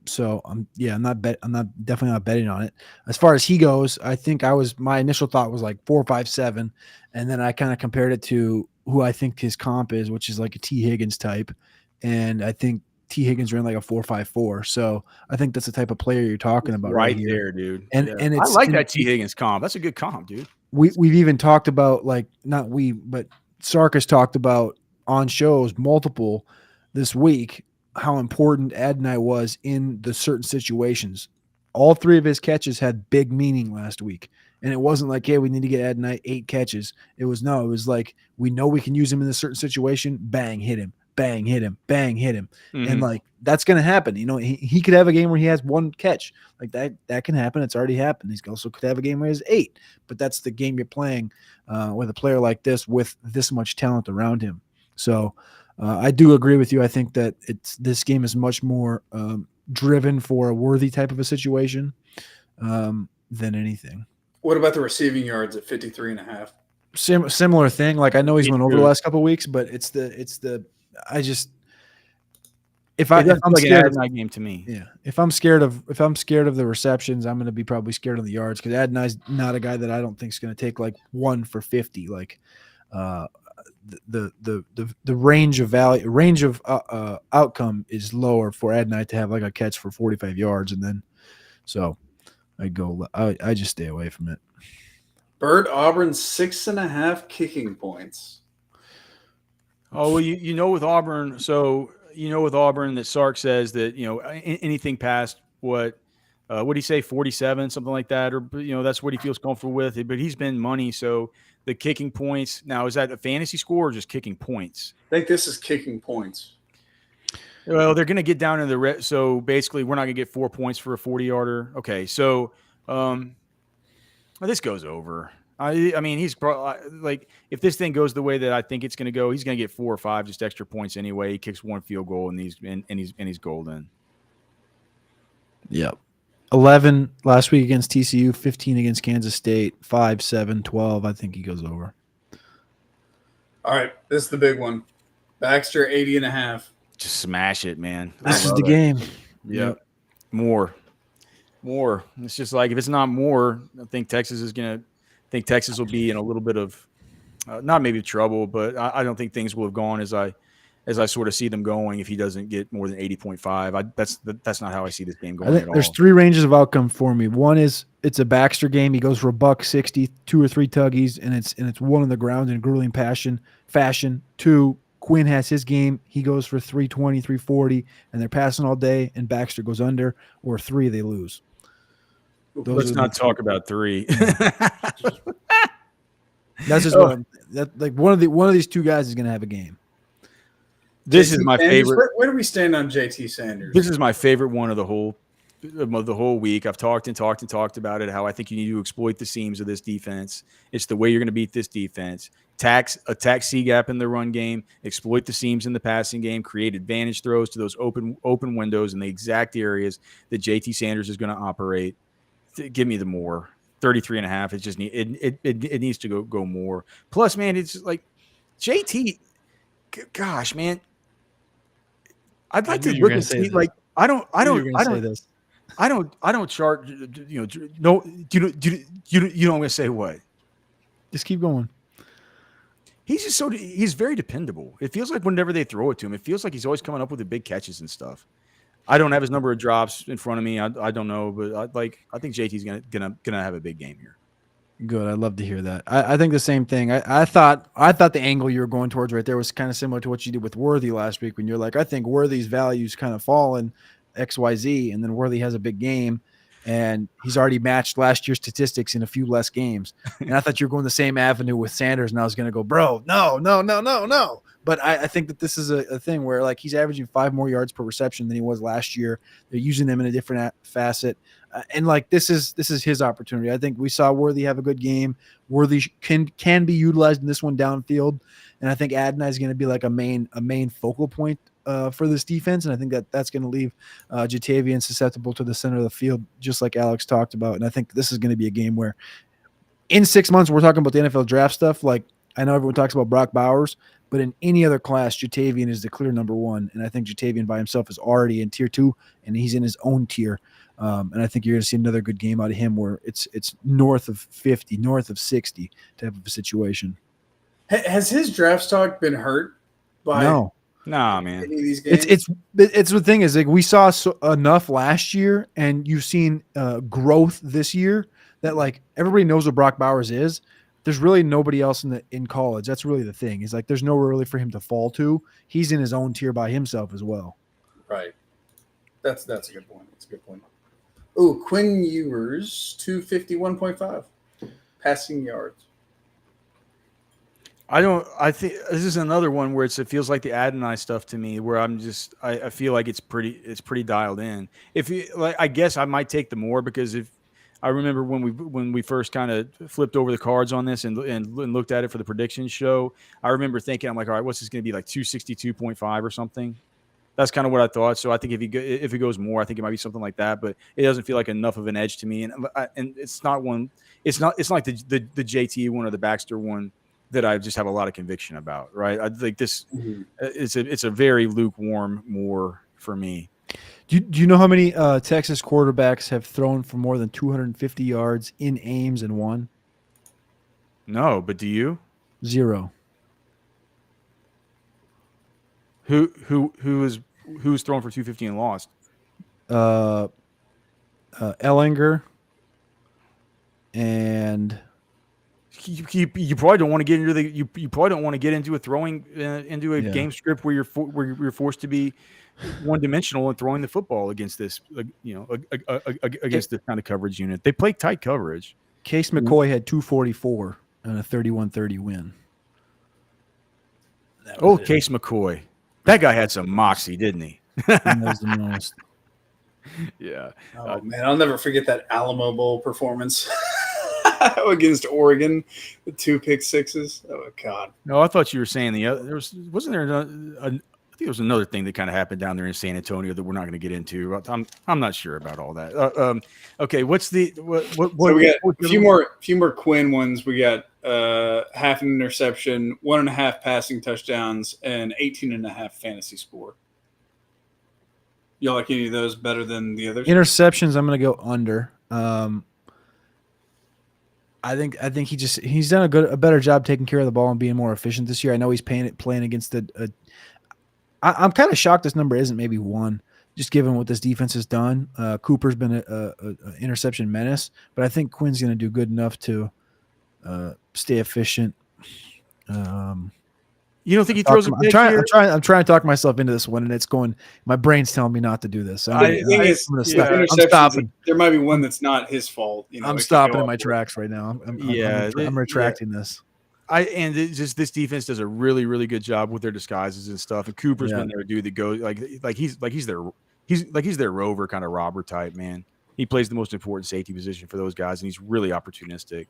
So I'm definitely not betting on it. As far as he goes, I think my initial thought was like 4.57, and then I kind of compared it to who I think his comp is, which is like a T. Higgins type, and I think T. Higgins ran like a 4.54. So I think that's the type of player you're talking about right here. There, dude. And I like that T. Higgins comp. That's a good comp, dude. We've even talked about, like, not we, but Sark has talked about on shows multiple this week how important Adonai was in the certain situations. All three of his catches had big meaning last week. And it wasn't like, hey, we need to get Adonai 8 catches. It was like, we know we can use him in a certain situation. Bang, hit him. Bang, hit him. Bang, hit him. Mm-hmm. And like, that's going to happen. He could have a game where he has 1 catch. Like that can happen. It's already happened. He also could have a game where he has 8. But that's the game you're playing with a player like this with this much talent around him. So I do agree with you. I think that this game is much more driven for a Worthy type of a situation than anything. What about the receiving yards at 53.5? Similar thing. Like, I know he's went over the last couple of weeks, but it's if It I'm doesn't feel like an scared, Adonai game to me. yeah, if I'm scared of the receptions, I'm going to be probably scared of the yards because Adonai's not a guy that I don't think is going to take like 1 for 50. Like, the range of outcome is lower for Adonai to have like a catch for 45 yards, and then so I just stay away from it. Bird Auburn 6.5 kicking points. Oh, well, you know with Auburn, that Sark says that anything past what did he say, 47, something like that, or that's what he feels comfortable with. But he's been money, so the kicking points now, is that a fantasy score or just kicking points? I think this is kicking points. Well, they're going to get down in the red, so basically we're not going to get 4 points for a 40-yarder. Okay, so this goes over. I mean, he's probably like, if this thing goes the way that I think it's going to go, he's going to get 4 or 5 just extra points anyway. He kicks 1 field goal and he's golden. Yep. 11 last week against TCU, 15 against Kansas State, 5, 7, 12. I think he goes over. All right, this is the big one. Baxter 80.5. Just smash it, man. This is the game. Yep. More. It's just like, if it's not more, I think Texas will be in a little bit of not maybe trouble, but I don't think things will have gone as I sort of see them going if he doesn't get more than 80.5. That's not how I see this game going. I think there's 3 ranges of outcome for me. One is it's a Baxter game. He goes for $160, 2 or 3 tuggies, and it's one on the ground in grueling fashion. 2, Quinn has his game. He goes for 320, 340, and they're passing all day, and Baxter goes under, or 3, they lose. Let's not talk about 3. That's just one of these 2 guys is going to have a game. This is my favorite. Where do we stand on JT Sanders? This is my favorite one of the whole week. I've talked about it, how I think you need to exploit the seams of this defense. It's the way you're going to beat this defense. Attack C gap in the run game, exploit the seams in the passing game, create advantage throws to those open windows in the exact areas that JT Sanders is going to operate. Give me the more. 33.5. It just it needs to go more. Plus, man, it's like JT. Gosh, man, I'd like to look and see. Like, I don't chart. You don't want to say what. Just keep going. He's very dependable. It feels like whenever they throw it to him, it feels like he's always coming up with the big catches and stuff. I don't have his number of drops in front of me. I don't know, but I think JT's gonna have a big game here. Good. I'd love to hear that. I think the same thing. I thought the angle you were going towards right there was kind of similar to what you did with Worthy last week when you're like, I think Worthy's value's kind of fallen XYZ, and then Worthy has a big game and he's already matched last year's statistics in a few less games. And I thought you were going the same avenue with Sanders, and I was going to go, bro, no. But I think that this is a thing where, like, he's averaging 5 more yards per reception than he was last year. They're using them in a different facet. And, like, this is his opportunity. I think we saw Worthy have a good game. Worthy can be utilized in this one downfield. And I think Adonai is going to be like a main focal point for this defense. And I think that's going to leave Jatavian susceptible to the center of the field, just like Alex talked about. And I think this is going to be a game where in 6 months, we're talking about the NFL draft stuff. Like, I know everyone talks about Brock Bowers, but in any other class, Jatavian is the clear number 1. And I think Jatavian by himself is already in tier 2, and he's in his own tier. And I think you're going to see another good game out of him where it's north of 50, north of 60 type of a situation. Has his draft stock been hurt by Nah, man. any of these games? It's the thing is, like, we saw enough last year, and you've seen growth this year that, like, everybody knows what Brock Bowers is. There's really nobody else in college. That's really the thing. Is like there's nowhere really for him to fall to. He's in his own tier by himself as well. Right. That's a good point. That's a good point. Ooh, Quinn Ewers, 251.5 passing yards. I think this is another one where it feels like the Adonai stuff to me, where I feel like it's pretty dialed in. I guess I might take the more, because if I remember when we first kind of flipped over the cards on this and looked at it for the prediction show, I remember thinking, I'm like, all right, what's this going to be, like 262.5 or something? That's kind of what I thought. So I think if it goes more, I think it might be something like that. But it doesn't feel like enough of an edge to me, and it's not one. It's like the JT one or the Baxter one that I just have a lot of conviction about. Right? I think this it's a very lukewarm more for me. Do you know how many Texas quarterbacks have thrown for more than 250 yards in Ames and won? No, but do you? 0. Who's thrown for 250 and lost? Ellinger and You probably don't want to get into you probably don't want to get into a throwing into a game script where you're forced to be one dimensional and throwing the football against this against this kind of coverage unit. They play tight coverage. Case McCoy had 244 and a 31-30 win. Case McCoy. That guy had some moxie, didn't he? He knows the most. Yeah. Oh man, I'll never forget that Alamo Bowl performance against Oregon, the 2 pick sixes. Oh God. No, I thought you were saying the other. Wasn't there I think there was another thing that kind of happened down there in San Antonio that we're not going to get into. I'm not sure about all that. Okay, what's the what? So we got a few more Quinn ones. We got half an interception, 1.5 passing touchdowns, and 18.5 fantasy score. Y'all like any of those better than the others? Interceptions, I'm going to go under. I think he's done a better job taking care of the ball and being more efficient this year. I know he's playing against I'm kind of shocked this number isn't maybe 1, just given what this defense has done. Cooper's been a interception menace, but I think Quinn's going to do good enough to stay efficient. You don't think he throws a pick here? I'm trying to talk myself into this one, and it's going. My brain's telling me not to do this. So I'm stopping. There might be one that's not his fault. I'm stopping in my tracks right now. I'm retracting this. This defense does a really, really good job with their disguises and stuff. And Cooper's been their dude that goes he's their rover kind of robber type, man. He plays the most important safety position for those guys, and he's really opportunistic.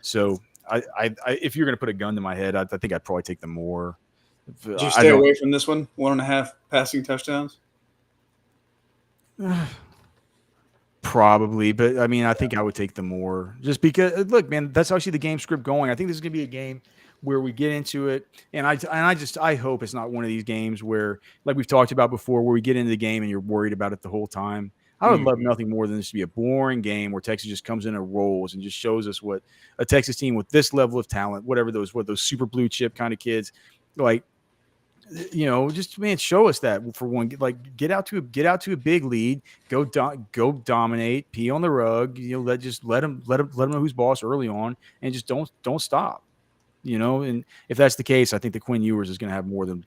So I if you're gonna put a gun to my head, I think I'd probably take the more. Did you stay away from this one? 1.5 passing touchdowns? Probably, but I mean, I think I would take the more just because look, man, that's how I see the game script going. I think this is gonna be a game where we get into it, and I hope it's not one of these games where, like we've talked about before, where we get into the game and you're worried about it the whole time. I would love nothing more than this to be a boring game where Texas just comes in and rolls and just shows us what a Texas team with this level of talent, whatever those super blue chip kind of kids, like, just man, show us that for one. Like get out to a big lead, go dominate, pee on the rug. Let them know who's boss early on, and just don't stop. And if that's the case, I think that Quinn Ewers is going to have more than.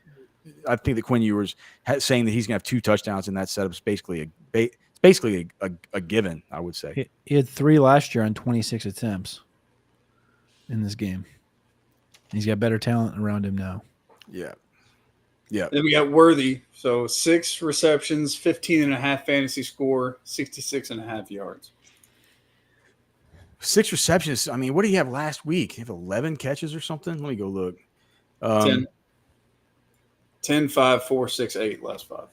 I think that Quinn Ewers saying that he's going to have 2 touchdowns in that setup is basically a given, I would say. He had 3 last year on 26 attempts in this game. He's got better talent around him now. Yeah. Yeah. Then we got Worthy. So 6 receptions, 15.5 fantasy score, 66.5 yards. 6 receptions. I mean, what did he have last week? He have 11 catches or something? Let me go look. 10, 5, 4, 6, 8 last 5.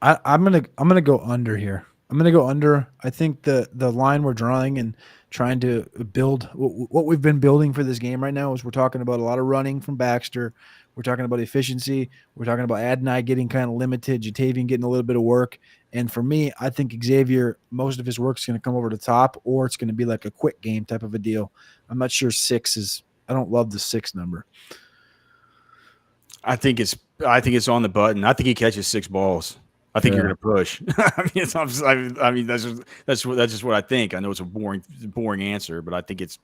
I'm gonna go under here. I'm gonna go under. I think the line we're drawing and trying to build what we've been building for this game right now is we're talking about a lot of running from Baxter. We're talking about efficiency. We're talking about Adonai getting kind of limited, Jatavian getting a little bit of work. And for me, I think Xavier, most of his work is going to come over the top, or it's going to be like a quick game type of a deal. I'm not sure 6 is. I don't love the 6 number. I think it's on the button. I think he catches 6 balls. I think you're going to push. I mean, that's just what I think. I know it's a boring answer, but I think it's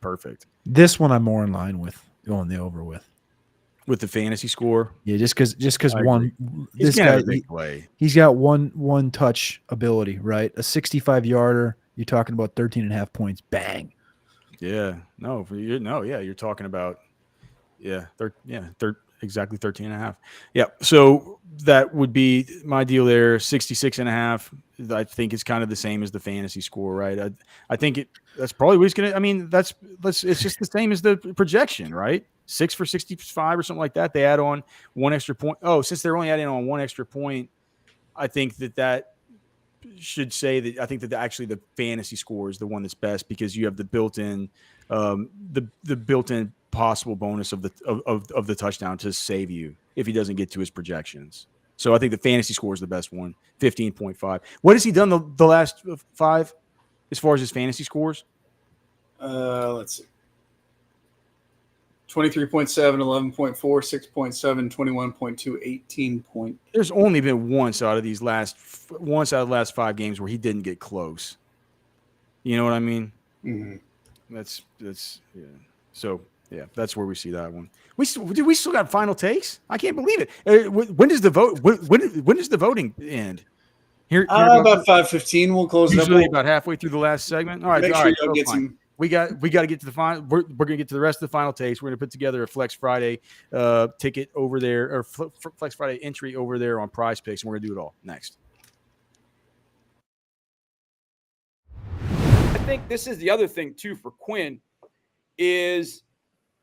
perfect. This one I'm more in line with going the over with the fantasy score. Yeah, just because one this guy he's got one touch ability, right? A 65-yarder. You're talking about 13.5 points. Bang. Yeah. You're talking about exactly 13.5. Yeah. So that would be my deal there. 66.5. I think it's kind of the same as the fantasy score, right? I think that's probably what he's going to, I mean, it's just the same as the projection, right? 6 for 65 or something like that. They add on 1 extra point. Oh, since they're only adding on 1 extra point, I think that should say that I think that actually the fantasy score is the one that's best because you have the built-in the built-in possible bonus of the touchdown to save you if he doesn't get to his projections. So I think the fantasy score is the best one, 15.5. What has he done the last 5 as far as his fantasy scores? Let's see. 23.7, 11.4, 6.7, 21.2, 18. There's only been once out of the last 5 games where he didn't get close. You know what I mean? Mm-hmm. That's yeah. So yeah, that's where we see that one. We still got final takes. I can't believe it. When does the vote? When does the voting end? Here about 5:15. We'll close it up. Usually about halfway through the last segment. All right, Make all sure right, you'll so get fine. some. We got to get to the final. We're going to get to the rest of the final takes. We're going to put together a Flex Friday ticket over there, or Flex Friday entry over there on Prize Picks, and we're going to do it all next. I think this is the other thing too for Quinn is,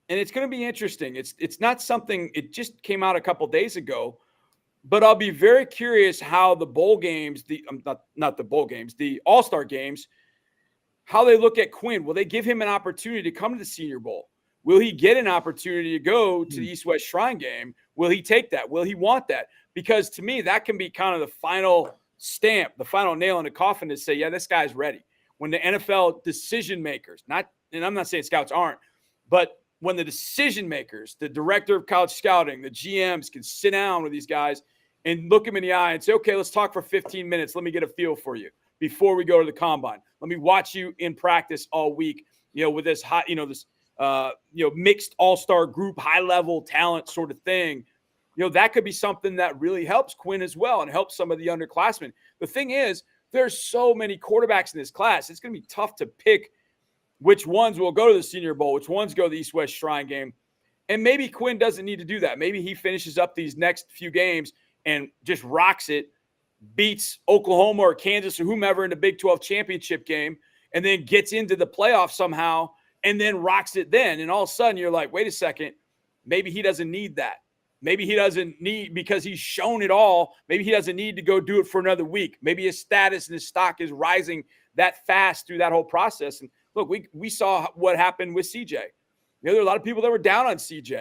and it's going to be interesting. It's not something. It just came out a couple days ago, but I'll be very curious how the bowl games, not the bowl games, the All-Star games, how they look at Quinn. Will they give him an opportunity to come to the Senior Bowl? Will he get an opportunity to go to the East-West Shrine game? Will he take that? Will he want that? Because to me, that can be kind of the final stamp, the final nail in the coffin to say, yeah, this guy's ready. When the NFL decision makers, and I'm not saying scouts aren't, but when the decision makers, the director of college scouting, the GMs can sit down with these guys and look them in the eye and say, okay, let's talk for 15 minutes. Let me get a feel for you before we go to the combine. Let me watch you in practice all week, with this hot, this mixed all-star group, high-level talent sort of thing. That could be something that really helps Quinn as well and helps some of the underclassmen. The thing is, there's so many quarterbacks in this class. It's going to be tough to pick which ones will go to the Senior Bowl, which ones go to the East-West Shrine game. And maybe Quinn doesn't need to do that. Maybe he finishes up these next few games and just rocks it, beats Oklahoma or Kansas or whomever in the Big 12 championship game, and then gets into the playoffs somehow and then rocks it then. And all of a sudden you're like, wait a second, maybe he doesn't need that. Maybe he doesn't need, because he's shown it all, maybe he doesn't need to go do it for another week. Maybe his status and his stock is rising that fast through that whole process. And look, we saw what happened with CJ. There were a lot of people that were down on CJ.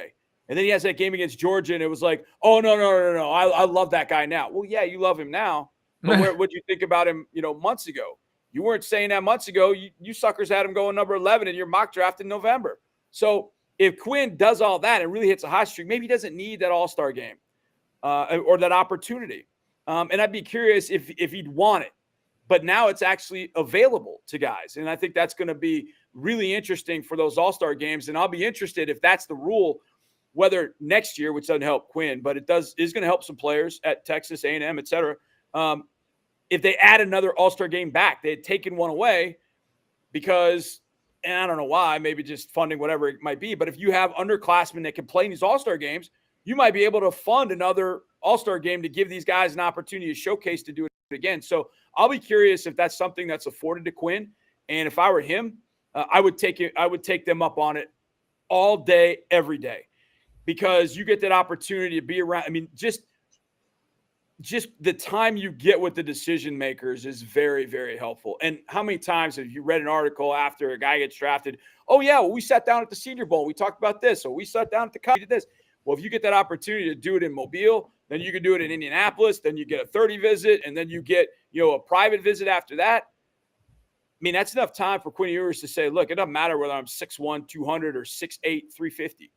And then he has that game against Georgia, and it was like, oh, no. I love that guy now. Well, yeah, you love him now. But what did you think about him, months ago? You weren't saying that months ago. You suckers had him going number 11 in your mock draft in November. So if Quinn does all that and really hits a hot streak, maybe he doesn't need that all-star game or that opportunity. And I'd be curious if he'd want it. But now it's actually available to guys. And I think that's going to be really interesting for those all-star games. And I'll be interested if that's the rule, whether next year, which doesn't help Quinn, but is going to help some players at Texas, A&M, et cetera. If they add another all-star game back, they had taken one away because, and I don't know why, maybe just funding, whatever it might be. But if you have underclassmen that can play in these all-star games, you might be able to fund another all-star game to give these guys an opportunity to showcase to do it again. So I'll be curious if that's something that's afforded to Quinn. And if I were him, I would take them up on it all day, every day, because you get that opportunity to be around. I mean, just the time you get with the decision makers is very, very helpful. And how many times have you read an article after a guy gets drafted? Oh yeah, well, we sat down at the Senior Bowl. We talked about this. So we sat down at the college, did this. Well, if you get that opportunity to do it in Mobile, then you can do it in Indianapolis. Then you get a 30 visit, and then you get a private visit after that. I mean, that's enough time for Quinn Ewers to say, look, it doesn't matter whether I'm 6'1", 200 or 6'8", 350.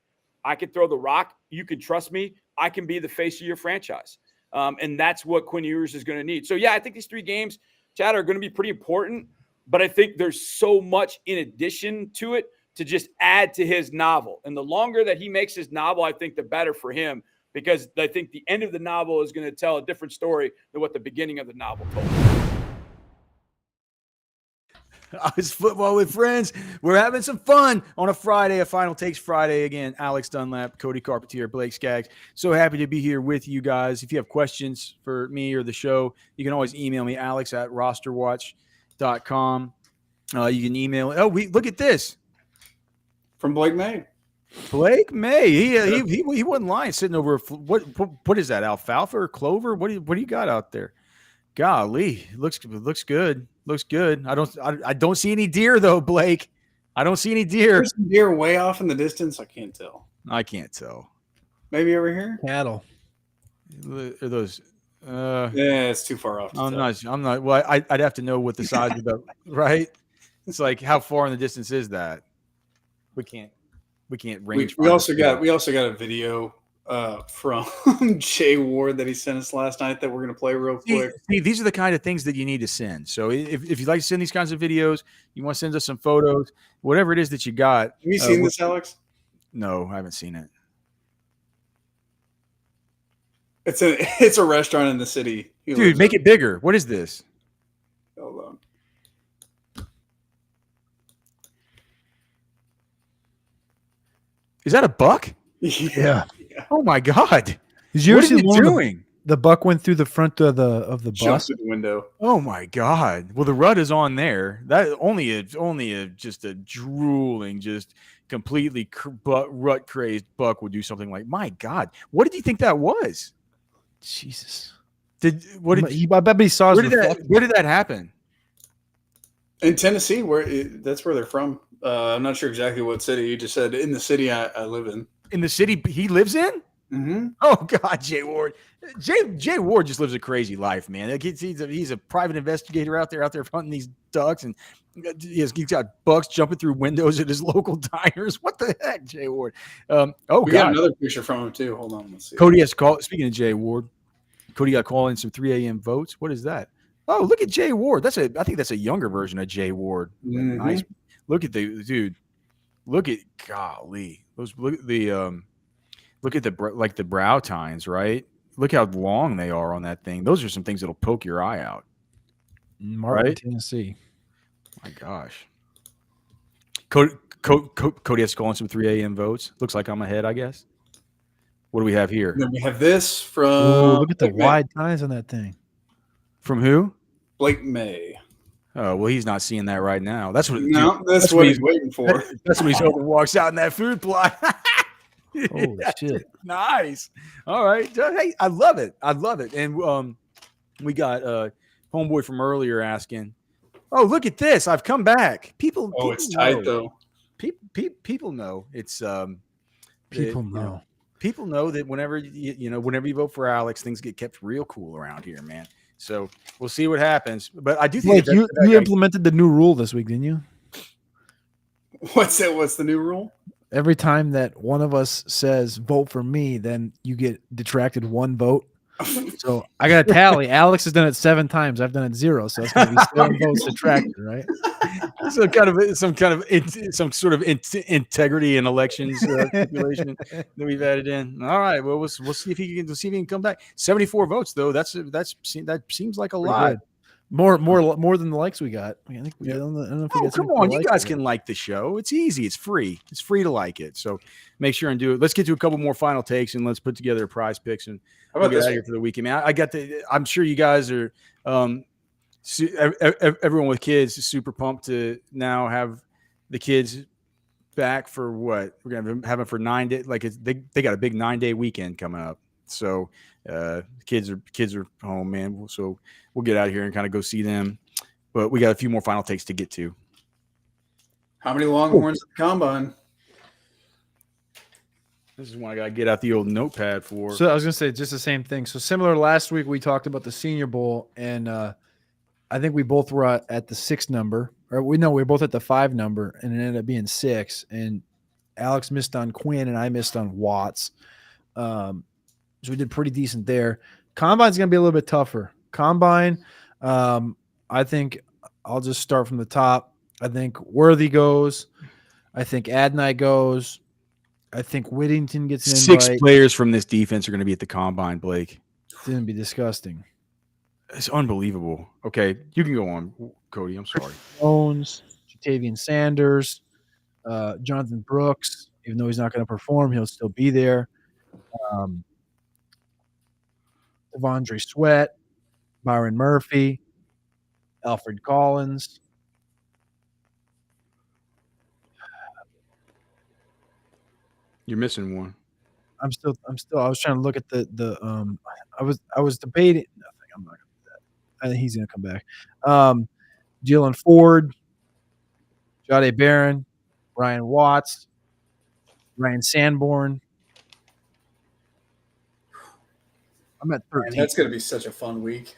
I can throw the rock. You can trust me. I can be the face of your franchise. And that's what Quinn Ewers is going to need. So, yeah, I think these 3 games, Chad, are going to be pretty important. But I think there's so much in addition to it to just add to his novel. And the longer that he makes his novel, I think the better for him, because I think the end of the novel is going to tell a different story than what the beginning of the novel told. It's Football with Friends. We're having some fun on a Friday, a Final Takes Friday. Again, Alex Dunlap, Cody Carpentier, Blake Skaggs. So happy to be here with you guys. If you have questions for me or the show, you can always email me, alex@rosterwatch.com. You can email. Look at this. From Blake May. Blake May. He wasn't lying. Sitting over. What is that? Alfalfa or clover? What do you got out there? Golly, looks good. Looks good. I don't see any deer though, Blake. I don't see any deer. There's some deer way off in the distance. I can't tell. I can't tell. Maybe over here. Cattle. Are those? Yeah, it's too far off. To I'm tell. not. I'm not. Well, I'd have to know what the size of the right. It's like how far in the distance is that? We can't range. We also got a video from Jay Ward that he sent us last night that we're going to play real quick. See, these are the kind of things that you need to send. So if you'd like to send these kinds of videos, you want to send us some photos, whatever it is that you got. Have you seen this, Alex? No, I haven't seen it. It's a restaurant in the city. Dude, make it bigger. What is this? Hold on. Is that a buck? Yeah. Oh my God! Did you ever What see is it one of doing? the buck went through the front of the Jumped bus? through the window. Oh my God! Well, the rut is on there. That only just a drooling, just completely rut crazed buck would do something like. My God! What did you think that was? Jesus. I bet he saw. Where did that happen? In Tennessee, that's where they're from. I'm not sure exactly what city. He just said in the city I live in. In the city he lives in? Mm-hmm. Oh God, Jay Ward. Jay Ward just lives a crazy life, man. Like he's a private investigator out there hunting these ducks, and he's got bucks jumping through windows at his local diners. What the heck, Jay Ward? We got another picture from him too. Hold on, let's see. Cody has called. Speaking of Jay Ward, Cody got called in some 3 a.m. votes. What is that? Oh, look at Jay Ward. I think that's a younger version of Jay Ward. Mm-hmm. Nice. Look at the dude. Look at golly. Look at the brow tines, right? Look how long they are on that thing. Those are some things that'll poke your eye out. Martin, right? Tennessee. My gosh. Cody has calling some 3 a.m. votes. Looks like I'm ahead, I guess. What do we have here? And then we have this from. Ooh, look at the Blake May. wide tines on that thing. From who? Blake May. Oh, well, he's not seeing that right now. That's what. That's what he's waiting for. That's when he's over walks out in that food plot. Holy shit! Nice. All right. Hey, I love it. And we got homeboy from earlier asking, "Oh, look at this! I've come back." People. It's tight though. People know it's. People know. People know that whenever you vote for Alex, things get kept real cool around here, man. So we'll see what happens. But I do think you implemented the new rule this week, didn't you? What's that? What's the new rule? Every time that one of us says vote for me, then you get detracted one vote. So I got a tally. Alex has done it 7 times. I've done it 0. So it's going to be 7 votes detracted, right? some sort of integrity in elections stipulation that we've added in. All right. Well, we'll see if he can come back. 74 votes though. That seems like a lot. Good. More than the likes we got. I think we. I don't know if we got come on, you guys can like the show. It's easy. It's free. It's free to like it. So make sure and do it. Let's get to a couple more final takes and let's put together a prize picks and we'll get out of here for the weekend. Man, I'm sure you guys are. Everyone with kids is super pumped to now have the kids back for what we're gonna have them for 9 days. Like they got a big 9-day weekend coming up. So kids are home, man. So we'll get out of here and kind of go see them. But we got a few more final takes to get to. How many Longhorns at the combine? This is one I got to get out the old notepad for. So I was going to say just the same thing. So similar last week, we talked about the Senior Bowl, and I think we both were at the 6 number. Or we were both at the 5 number, and it ended up being 6. And Alex missed on Quinn, and I missed on Watts. So we did pretty decent there. Combine's going to be a little bit tougher. Combine, I think I'll just start from the top. I think Worthy goes. I think Adnai goes. I think Whittington gets an invite. 6 players from this defense are going to be at the combine, Blake. It's going to be disgusting. It's unbelievable. Okay, you can go on, Cody. I'm sorry. Jones, Jatavian Sanders, Jonathan Brooks. Even though he's not going to perform, he'll still be there. Devondre Sweat, Byron Murphy, Alfred Collins. You're missing one. I was trying to look at I was debating nothing. I'm not gonna do that. I think he's gonna come back. Jalen Ford, Jade Barron, Ryan Watts, Ryan Sanborn. I'm at Man, 13. that's going to be such a fun week.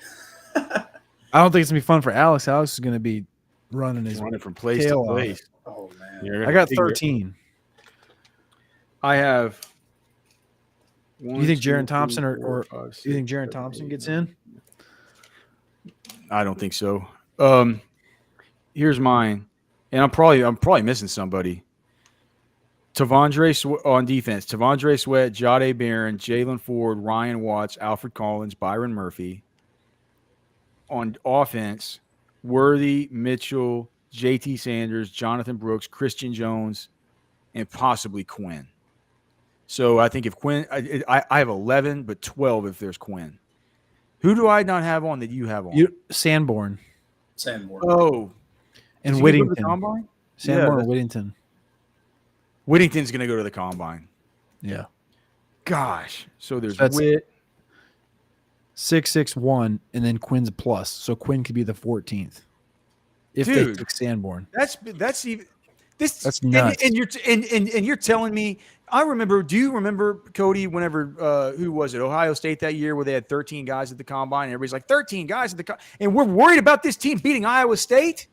I don't think it's gonna be fun for Alex. Alex is gonna be running his Running from place tail to off. place. Oh man, You're I gonna got figure- 13. I have. You think Jaron Thompson or you think Jaron Thompson gets in? I don't think so. Here's mine, and I'm probably missing somebody. Tavondre on defense. Tavondre Sweat, Jade Barron, Jalen Ford, Ryan Watts, Alfred Collins, Byron Murphy. On offense, Worthy, Mitchell, JT Sanders, Jonathan Brooks, Christian Jones, and possibly Quinn. So I think if Quinn, I have 11, but 12 if there's Quinn. Who do I not have on that you have on? Sanborn Sanborn. Oh, and is he gonna go to Whittington. the combine? Sanborn Yeah, and Whittington. Whittington's going to go to the combine. Yeah. Gosh. So there's That's- Whit. 661, and then Quinn's a plus. So Quinn could be the 14th. If they Dude. took Sanborn. That's even this. That's nuts. And you're telling me. I remember. Do you remember, Cody? Whenever who was it? Ohio State that year where they had 13 guys at the combine. And everybody's like 13 guys at the and we're worried about this team beating Iowa State.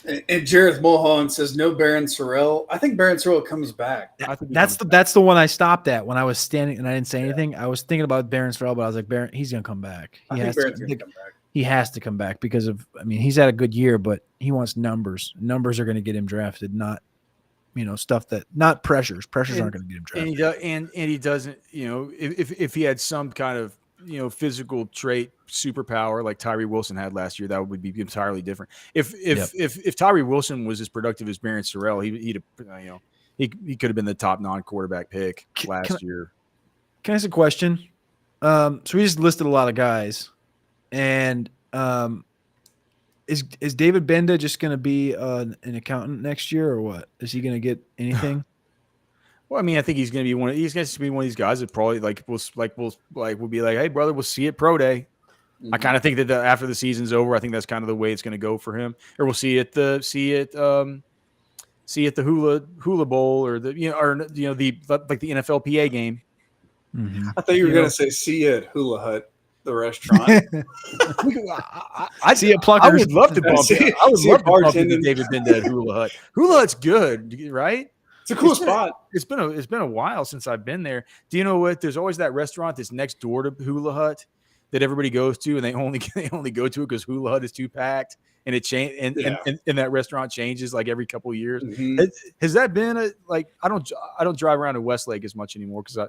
And Jareth Mulholland says no Barron Sorrell. I think Barron Sorrell comes back. I think That's the one I stopped at when I was standing and I didn't say anything. I was thinking about Barron Sorrell, but I was like, Barron, he's gonna come back. I think Barron's going to come back. He has to come back because of. I mean, he's had a good year, but he wants numbers. Numbers are going to get him drafted, not stuff that not pressures. Pressures aren't going to get him drafted. And he doesn't. If he had some kind of physical trait superpower like Tyree Wilson had last year, that would be entirely different. If Tyree Wilson was as productive as Barron Sorrell, he could have been the top non-quarterback pick last year. Can I ask a question? So we just listed a lot of guys, and is David Benda just going to be an accountant next year, or what? Is he going to get anything? Well, I mean, I think he's going to be one of these guys that probably will be like, hey, brother, we'll see you at pro day. I kind of think that after the season's over, I think that's kind of the way it's going to go for him. Or we'll see it at the Hula Bowl or the NFLPA game. Mm-hmm. I thought you were going to say see you at Hula Hut, the restaurant. I see it. Pluckers. I would love to bump. I would love to bump into bartending. David Benda at Hula Hut. Hula Hut's good, right? It's a cool spot. It's been a while since I've been there. Do you know what? There's always that restaurant that's next door to Hula Hut that everybody goes to, and they only go to it because Hula Hut is too packed, and it change and that restaurant changes like every couple of years. Mm-hmm. Has that been I don't drive around to Westlake as much anymore because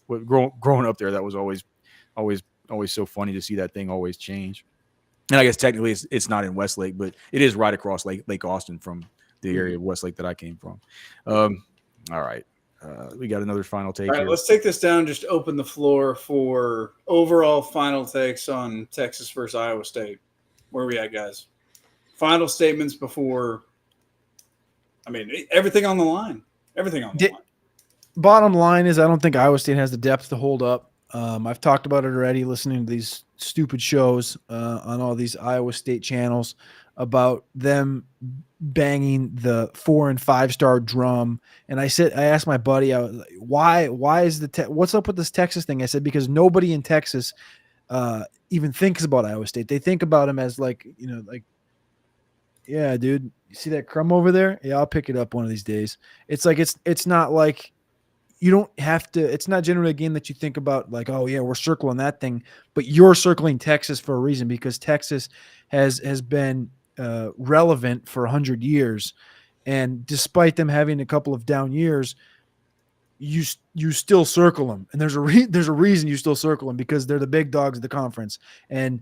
growing up there, that was always so funny to see that thing always change. And I guess technically it's not in Westlake, but it is right across Lake Austin from the area of Westlake that I came from. All right. We got another final take. All right, here. let's take this down. Just open the floor for overall final takes on Texas versus Iowa State. Where are we at, guys? Final statements before. I mean, everything on the line. Everything on the line. Bottom line is, I don't think Iowa State has the depth to hold up. I've talked about it already, listening to these stupid shows on all these Iowa State channels about them banging the 4- and 5-star drum. And I asked my buddy, I was like, why is what's up with this Texas thing? I said, because nobody in Texas even thinks about Iowa State. They think about them as yeah, dude, you see that crumb over there? Yeah, I'll pick it up one of these days. It's like, it's not like, you don't have to, it's not generally a game that you think about like, oh yeah, we're circling that thing, but you're circling Texas for a reason, because Texas has been relevant for 100 years. And despite them having a couple of down years, you still circle them. And there's a reason you still circle them, because they're the big dogs of the conference. And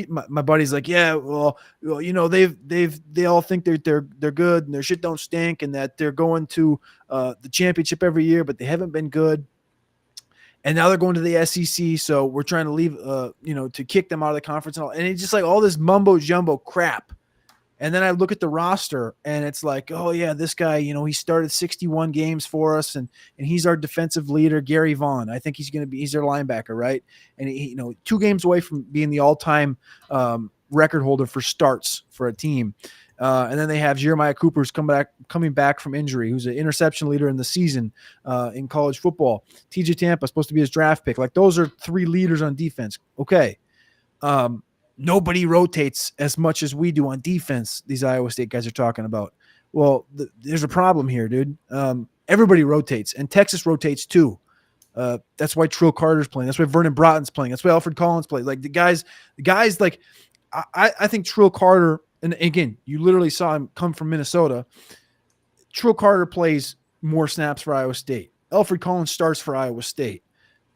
my buddy's like, yeah, well, they all think they're good and their shit don't stink and that they're going to the championship every year, but they haven't been good. And now they're going to the SEC. So we're trying to leave, to kick them out of the conference and all. And it's just like all this mumbo jumbo crap. And then I look at the roster and it's like, oh yeah, this guy, he started 61 games for us and he's our defensive leader, Gary Vaughn. I think he's their linebacker, right? And he 2 games away from being the all-time record holder for starts for a team. And then they have Jeremiah Cooper's coming back from injury, who's an interception leader in the season in college football. TJ Tampa supposed to be his draft pick. Like, those are 3 leaders on defense. Okay. Nobody rotates as much as we do on defense, these Iowa State guys are talking about. Well, there's a problem here, dude. Everybody rotates, and Texas rotates too. That's why Trill Carter's playing. That's why Vernon Broughton's playing. That's why Alfred Collins plays. Like, the guys like, I think Trill Carter, and again, you literally saw him come from Minnesota. Trill Carter plays more snaps for Iowa State. Alfred Collins starts for Iowa State.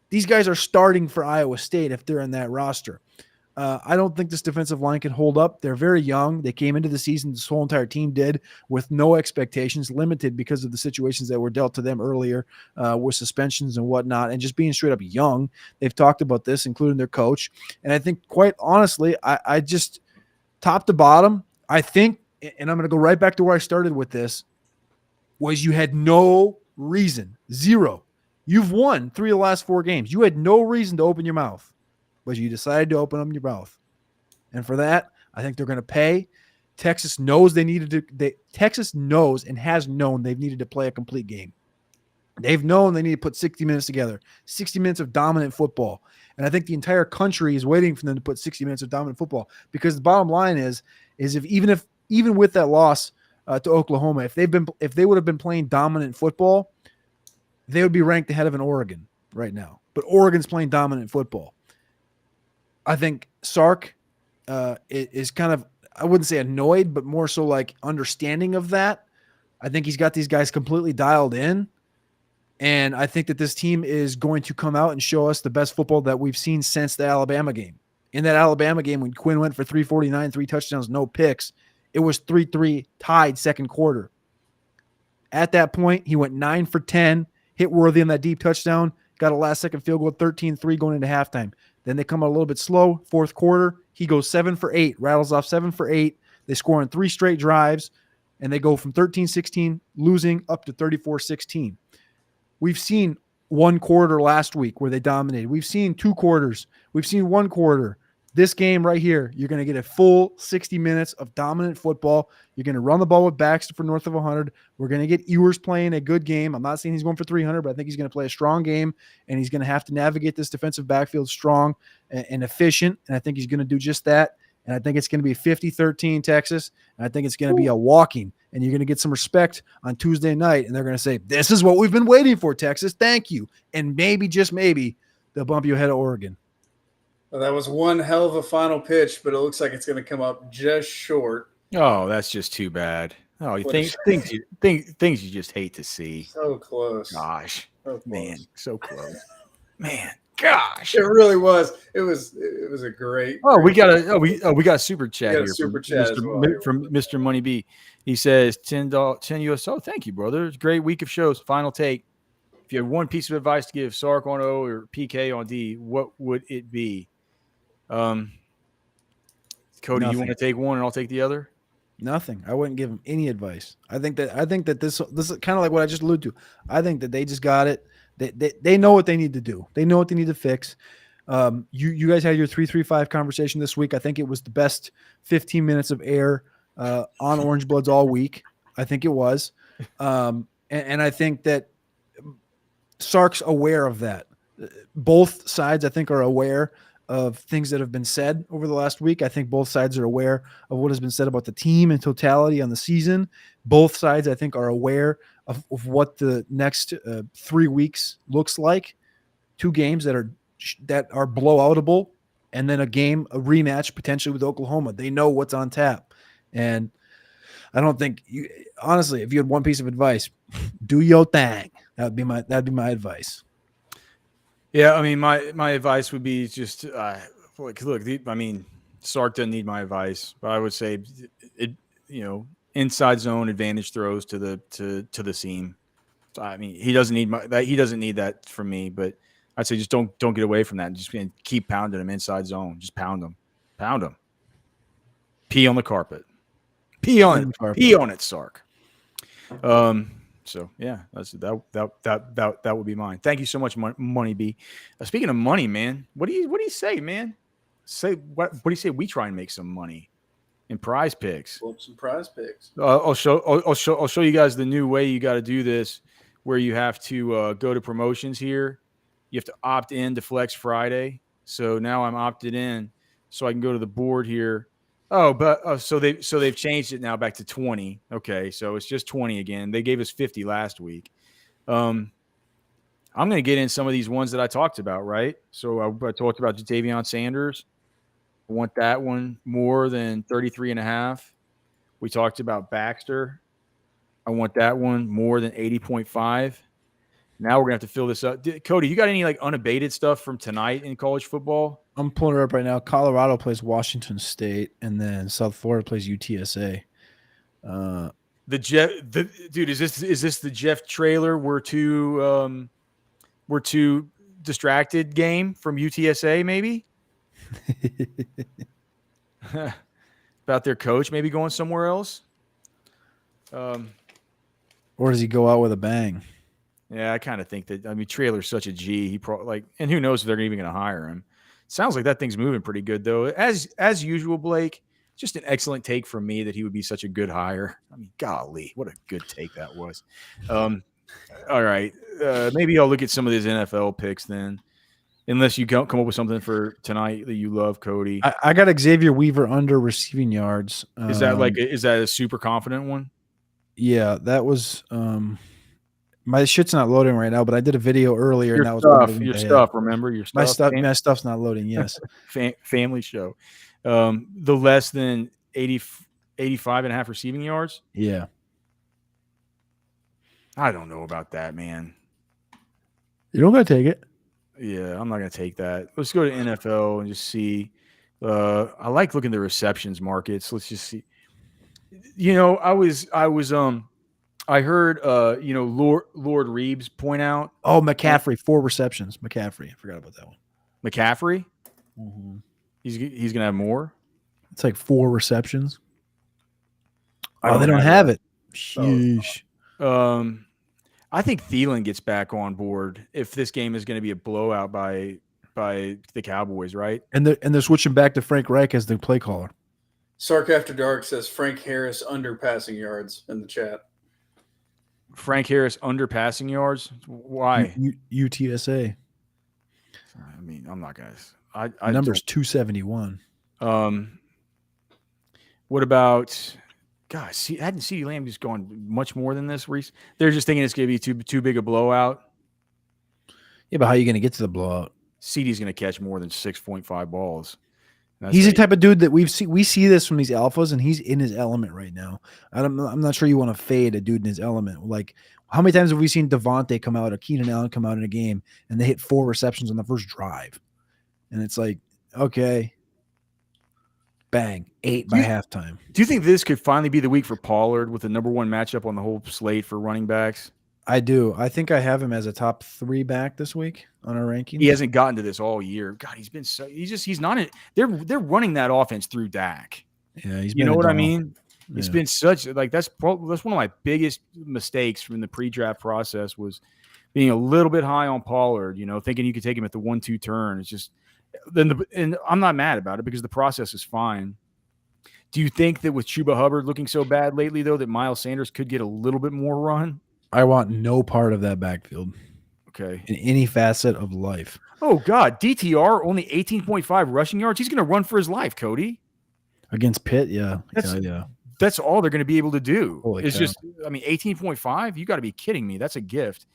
These guys are starting for Iowa State if they're in that roster. I don't think this defensive line can hold up. They're very young. They came into the season, this whole entire team did, with no expectations, limited because of the situations that were dealt to them earlier with suspensions and whatnot, and just being straight up young. They've talked about this, including their coach. And I think, quite honestly, I just, top to bottom, I think, and I'm going to go right back to where I started with this, was you had no reason, zero. You've won 3 of the last 4 games. You had no reason to open your mouth, but you decided to open up your mouth. And for that, I think they're going to pay. Texas knows Texas knows and has known they've needed to play a complete game. They've known they need to put 60 minutes together, 60 minutes of dominant football. And I think the entire country is waiting for them to put 60 minutes of dominant football, because the bottom line is if even with that loss to Oklahoma, if they would have been playing dominant football, they would be ranked ahead of an Oregon right now. But Oregon's playing dominant football. I think Sark is kind of, I wouldn't say annoyed, but more so like understanding of that. I think he's got these guys completely dialed in. And I think that this team is going to come out and show us the best football that we've seen since the Alabama game. In that Alabama game, when Quinn went for 349, 3 touchdowns, no picks, it was 3-3 tied second quarter. At that point, he went 9 for 10, hit Worthy on that deep touchdown, got a last-second field goal, 13-3 going into halftime. Then they come out a little bit slow, fourth quarter. He goes 7 for 8, rattles off 7 for 8. They score on 3 straight drives, and they go from 13-16, losing, up to 34-16. We've seen 1 quarter last week where they dominated. We've seen 2 quarters. We've seen 1 quarter. This game right here, you're going to get a full 60 minutes of dominant football. You're going to run the ball with Becht for north of 100. We're going to get Ewers playing a good game. I'm not saying he's going for 300, but I think he's going to play a strong game, and he's going to have to navigate this defensive backfield strong and efficient, and I think he's going to do just that. And I think it's going to be 50-13 Texas, and I think it's going to be a walking, and you're going to get some respect on Tuesday night, and they're going to say, this is what we've been waiting for, Texas. Thank you. And maybe, just maybe, they'll bump you ahead of Oregon. Well, that was one hell of a final pitch, but it looks like it's going to come up just short. Oh, that's just too bad. Oh, you things you just hate to see. So close. Gosh, so close. Man, so close. Man, gosh, it really was. It was a great. Oh, we got a super chat here super chat from Mr. Money B. He says $10 USO. Thank you, brother. It's a great week of shows. Final take. If you have one piece of advice to give Sark on O or PK on D, what would it be? Cody, Nothing. You want to take one and I'll take the other? Nothing. I wouldn't give him any advice. I think that this is kind of like what I just alluded to. I think that they just got it. They know what they need to do. They know what they need to fix. You guys had your 3-3-5 conversation this week. I think it was the best 15 minutes of air on Orange Bloods all week. I think it was. And I think that Sark's aware of that. Both sides, I think, are aware of things that have been said over the last week. I think both sides are aware of what has been said about the team in totality on the season. Both sides, I think, are aware of what the next 3 weeks looks like. 2 games that are blowoutable, and then a rematch potentially with Oklahoma. They know what's on tap. And I don't think honestly, if you had one piece of advice, do your thing. That'd be my advice. Yeah, I mean, my advice would be just look. I mean, Sark doesn't need my advice, but I would say, inside zone advantage throws to the seam. I mean, he doesn't need that from me, but I'd say just don't get away from that and just keep pounding him inside zone. Just pound him. Pee on the carpet. Pee on it, Sark. So yeah, that would be mine. Thank you so much, Money B. Speaking of money, man, what do you say, man? What do you say? We try and make some money. in Prize Picks. Pull up some Prize Picks. I'll show you guys the new way you got to do this, where you have to go to promotions here. You have to opt in to Flex Friday. So now I'm opted in, so I can go to the board here. So they've changed it now back to 20. Okay, so it's just 20 again. They gave us 50 last week. I'm going to get in some of these ones that I talked about, right? So I talked about Jatavion Sanders. I want that one more than 33.5. We talked about Baxter. I want that one more than 80.5. Now we're going to have to fill this up. Cody, you got any like unabated stuff from tonight in college football? I'm pulling it up right now. Colorado plays Washington State, and then South Florida plays UTSA. Dude, is this the Jeff trailer? We're too distracted game from UTSA, maybe? About their coach maybe going somewhere else? Or does he go out with a bang? Yeah, I kind of think that. I mean, Trailer's such a G. He probably and who knows if they're even going to hire him. Sounds like that thing's moving pretty good though. As usual, Blake. Just an excellent take from me that he would be such a good hire. I mean, golly, what a good take that was. All right, maybe I'll look at some of these NFL picks then. Unless you come up with something for tonight that you love, Cody. I got Xavier Weaver under receiving yards. Is that a super confident one? Yeah, that was my shit's not loading right now, but I did a video earlier and that was your stuff. Remember your stuff. My stuff's not loading. Yes, family show. The less than 85.5 receiving yards. Yeah, I don't know about that, man. You don't gotta take it. Yeah, I'm not gonna take that. Let's go to NFL and just see. I like looking at the receptions markets. Let's just see. You know, I heard Lord Reeves point out. Oh, McCaffrey, 4 receptions. McCaffrey, I forgot about that one. McCaffrey. Mm-hmm. He's gonna have more. It's like 4 receptions. They don't have it. Sheesh. I think Thielen gets back on board if this game is going to be a blowout by the Cowboys, right? And they're switching back to Frank Reich as the play caller. Sark After Dark says Frank Harris under passing yards in the chat. Frank Harris under passing yards? Why? UTSA. I mean, I'm not going to. Number's 271. What about – gosh, hadn't CeeDee Lamb just gone much more than this, Reese? They're just thinking it's going to be too big a blowout. Yeah, but how are you going to get to the blowout? CeeDee's going to catch more than 6.5 balls. He's the type of dude that we see this from these alphas, and he's in his element right now. I'm not sure you want to fade a dude in his element. Like, how many times have we seen Devontae come out or Keenan Allen come out in a game, and they hit 4 receptions on the first drive? And it's like, okay, bang, 8 by halftime. Do you think this could finally be the week for Pollard with the number 1 matchup on the whole slate for running backs? I do. I think I have him as a top 3 back this week on our ranking. He hasn't gotten to this all year. God, he's not in. They're running that offense through Dak. Yeah, you know what I mean? Yeah. It's been such like that's one of my biggest mistakes from the pre-draft process was being a little bit high on Pollard. You know, thinking you could take him at the 1-2 turn. It's just and I'm not mad about it because the process is fine. Do you think that with Chuba Hubbard looking so bad lately, though, that Miles Sanders could get a little bit more run? I want no part of that backfield. Okay. In any facet of life. Oh, God. DTR, only 18.5 rushing yards. He's going to run for his life, Cody. Against Pitt, yeah. That's all they're going to be able to do. Holy it's cow. just, I mean, 18.5? You got to be kidding me. That's a gift.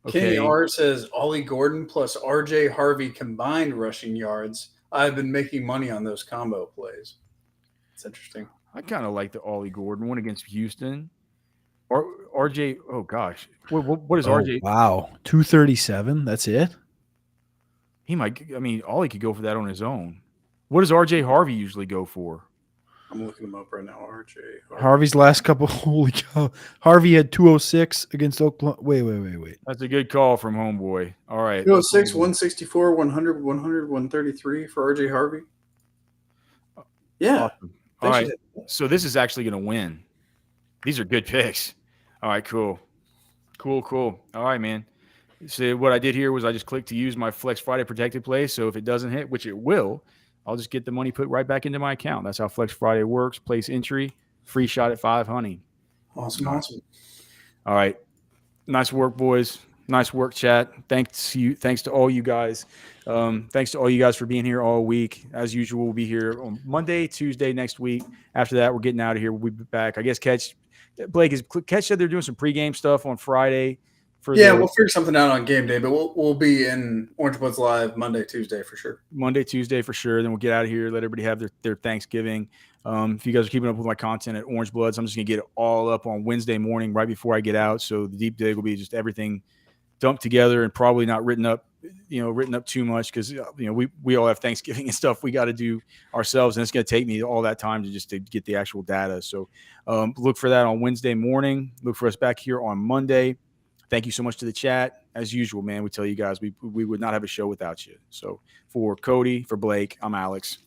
Okay. Kenny R says Ollie Gordon plus RJ Harvey combined rushing yards. I've been making money on those combo plays. It's interesting. I kind of like the Ollie Gordon one against Houston. Or RJ, oh gosh, what is RJ? Wow, 237. That's it. He might. I mean, Ollie could go for that on his own. What does RJ Harvey usually go for? I'm looking him up right now. RJ Harvey's last couple. Holy cow! Harvey had 206 against Oklahoma. Wait. That's a good call from homeboy. All right, 206, 164, 100, 100, 133 for RJ Harvey. Yeah. Awesome. All right. So this is actually going to win. These are good picks. All right, cool. All right, man. So what I did here was I just clicked to use my Flex Friday protected play. So if it doesn't hit, which it will, I'll just get the money put right back into my account. That's how Flex Friday works. Place entry, free shot at 5, honey. Awesome. All right. Nice work, boys. Nice work, chat. Thanks to all you guys. Thanks to all you guys for being here all week. As usual, we'll be here on Monday, Tuesday next week. After that, we're getting out of here. We'll be back. I guess Catch said they're doing some pregame stuff on Friday. We'll figure something out on game day, but we'll be in Orange Bloods Live Monday, Tuesday for sure. Monday, Tuesday for sure. Then we'll get out of here. Let everybody have their Thanksgiving. If you guys are keeping up with my content at Orange Bloods, I'm just gonna get it all up on Wednesday morning right before I get out. So the deep dig will be just everything dumped together and probably not written up too much because we all have Thanksgiving and stuff we got to do ourselves, and it's going to take me all that time to get the actual data. So look for that on Wednesday morning. Look for us back here on Monday. Thank you so much to the chat. As usual, man, we tell you guys we would not have a show without you. So for Cody, for Blake, I'm Alex.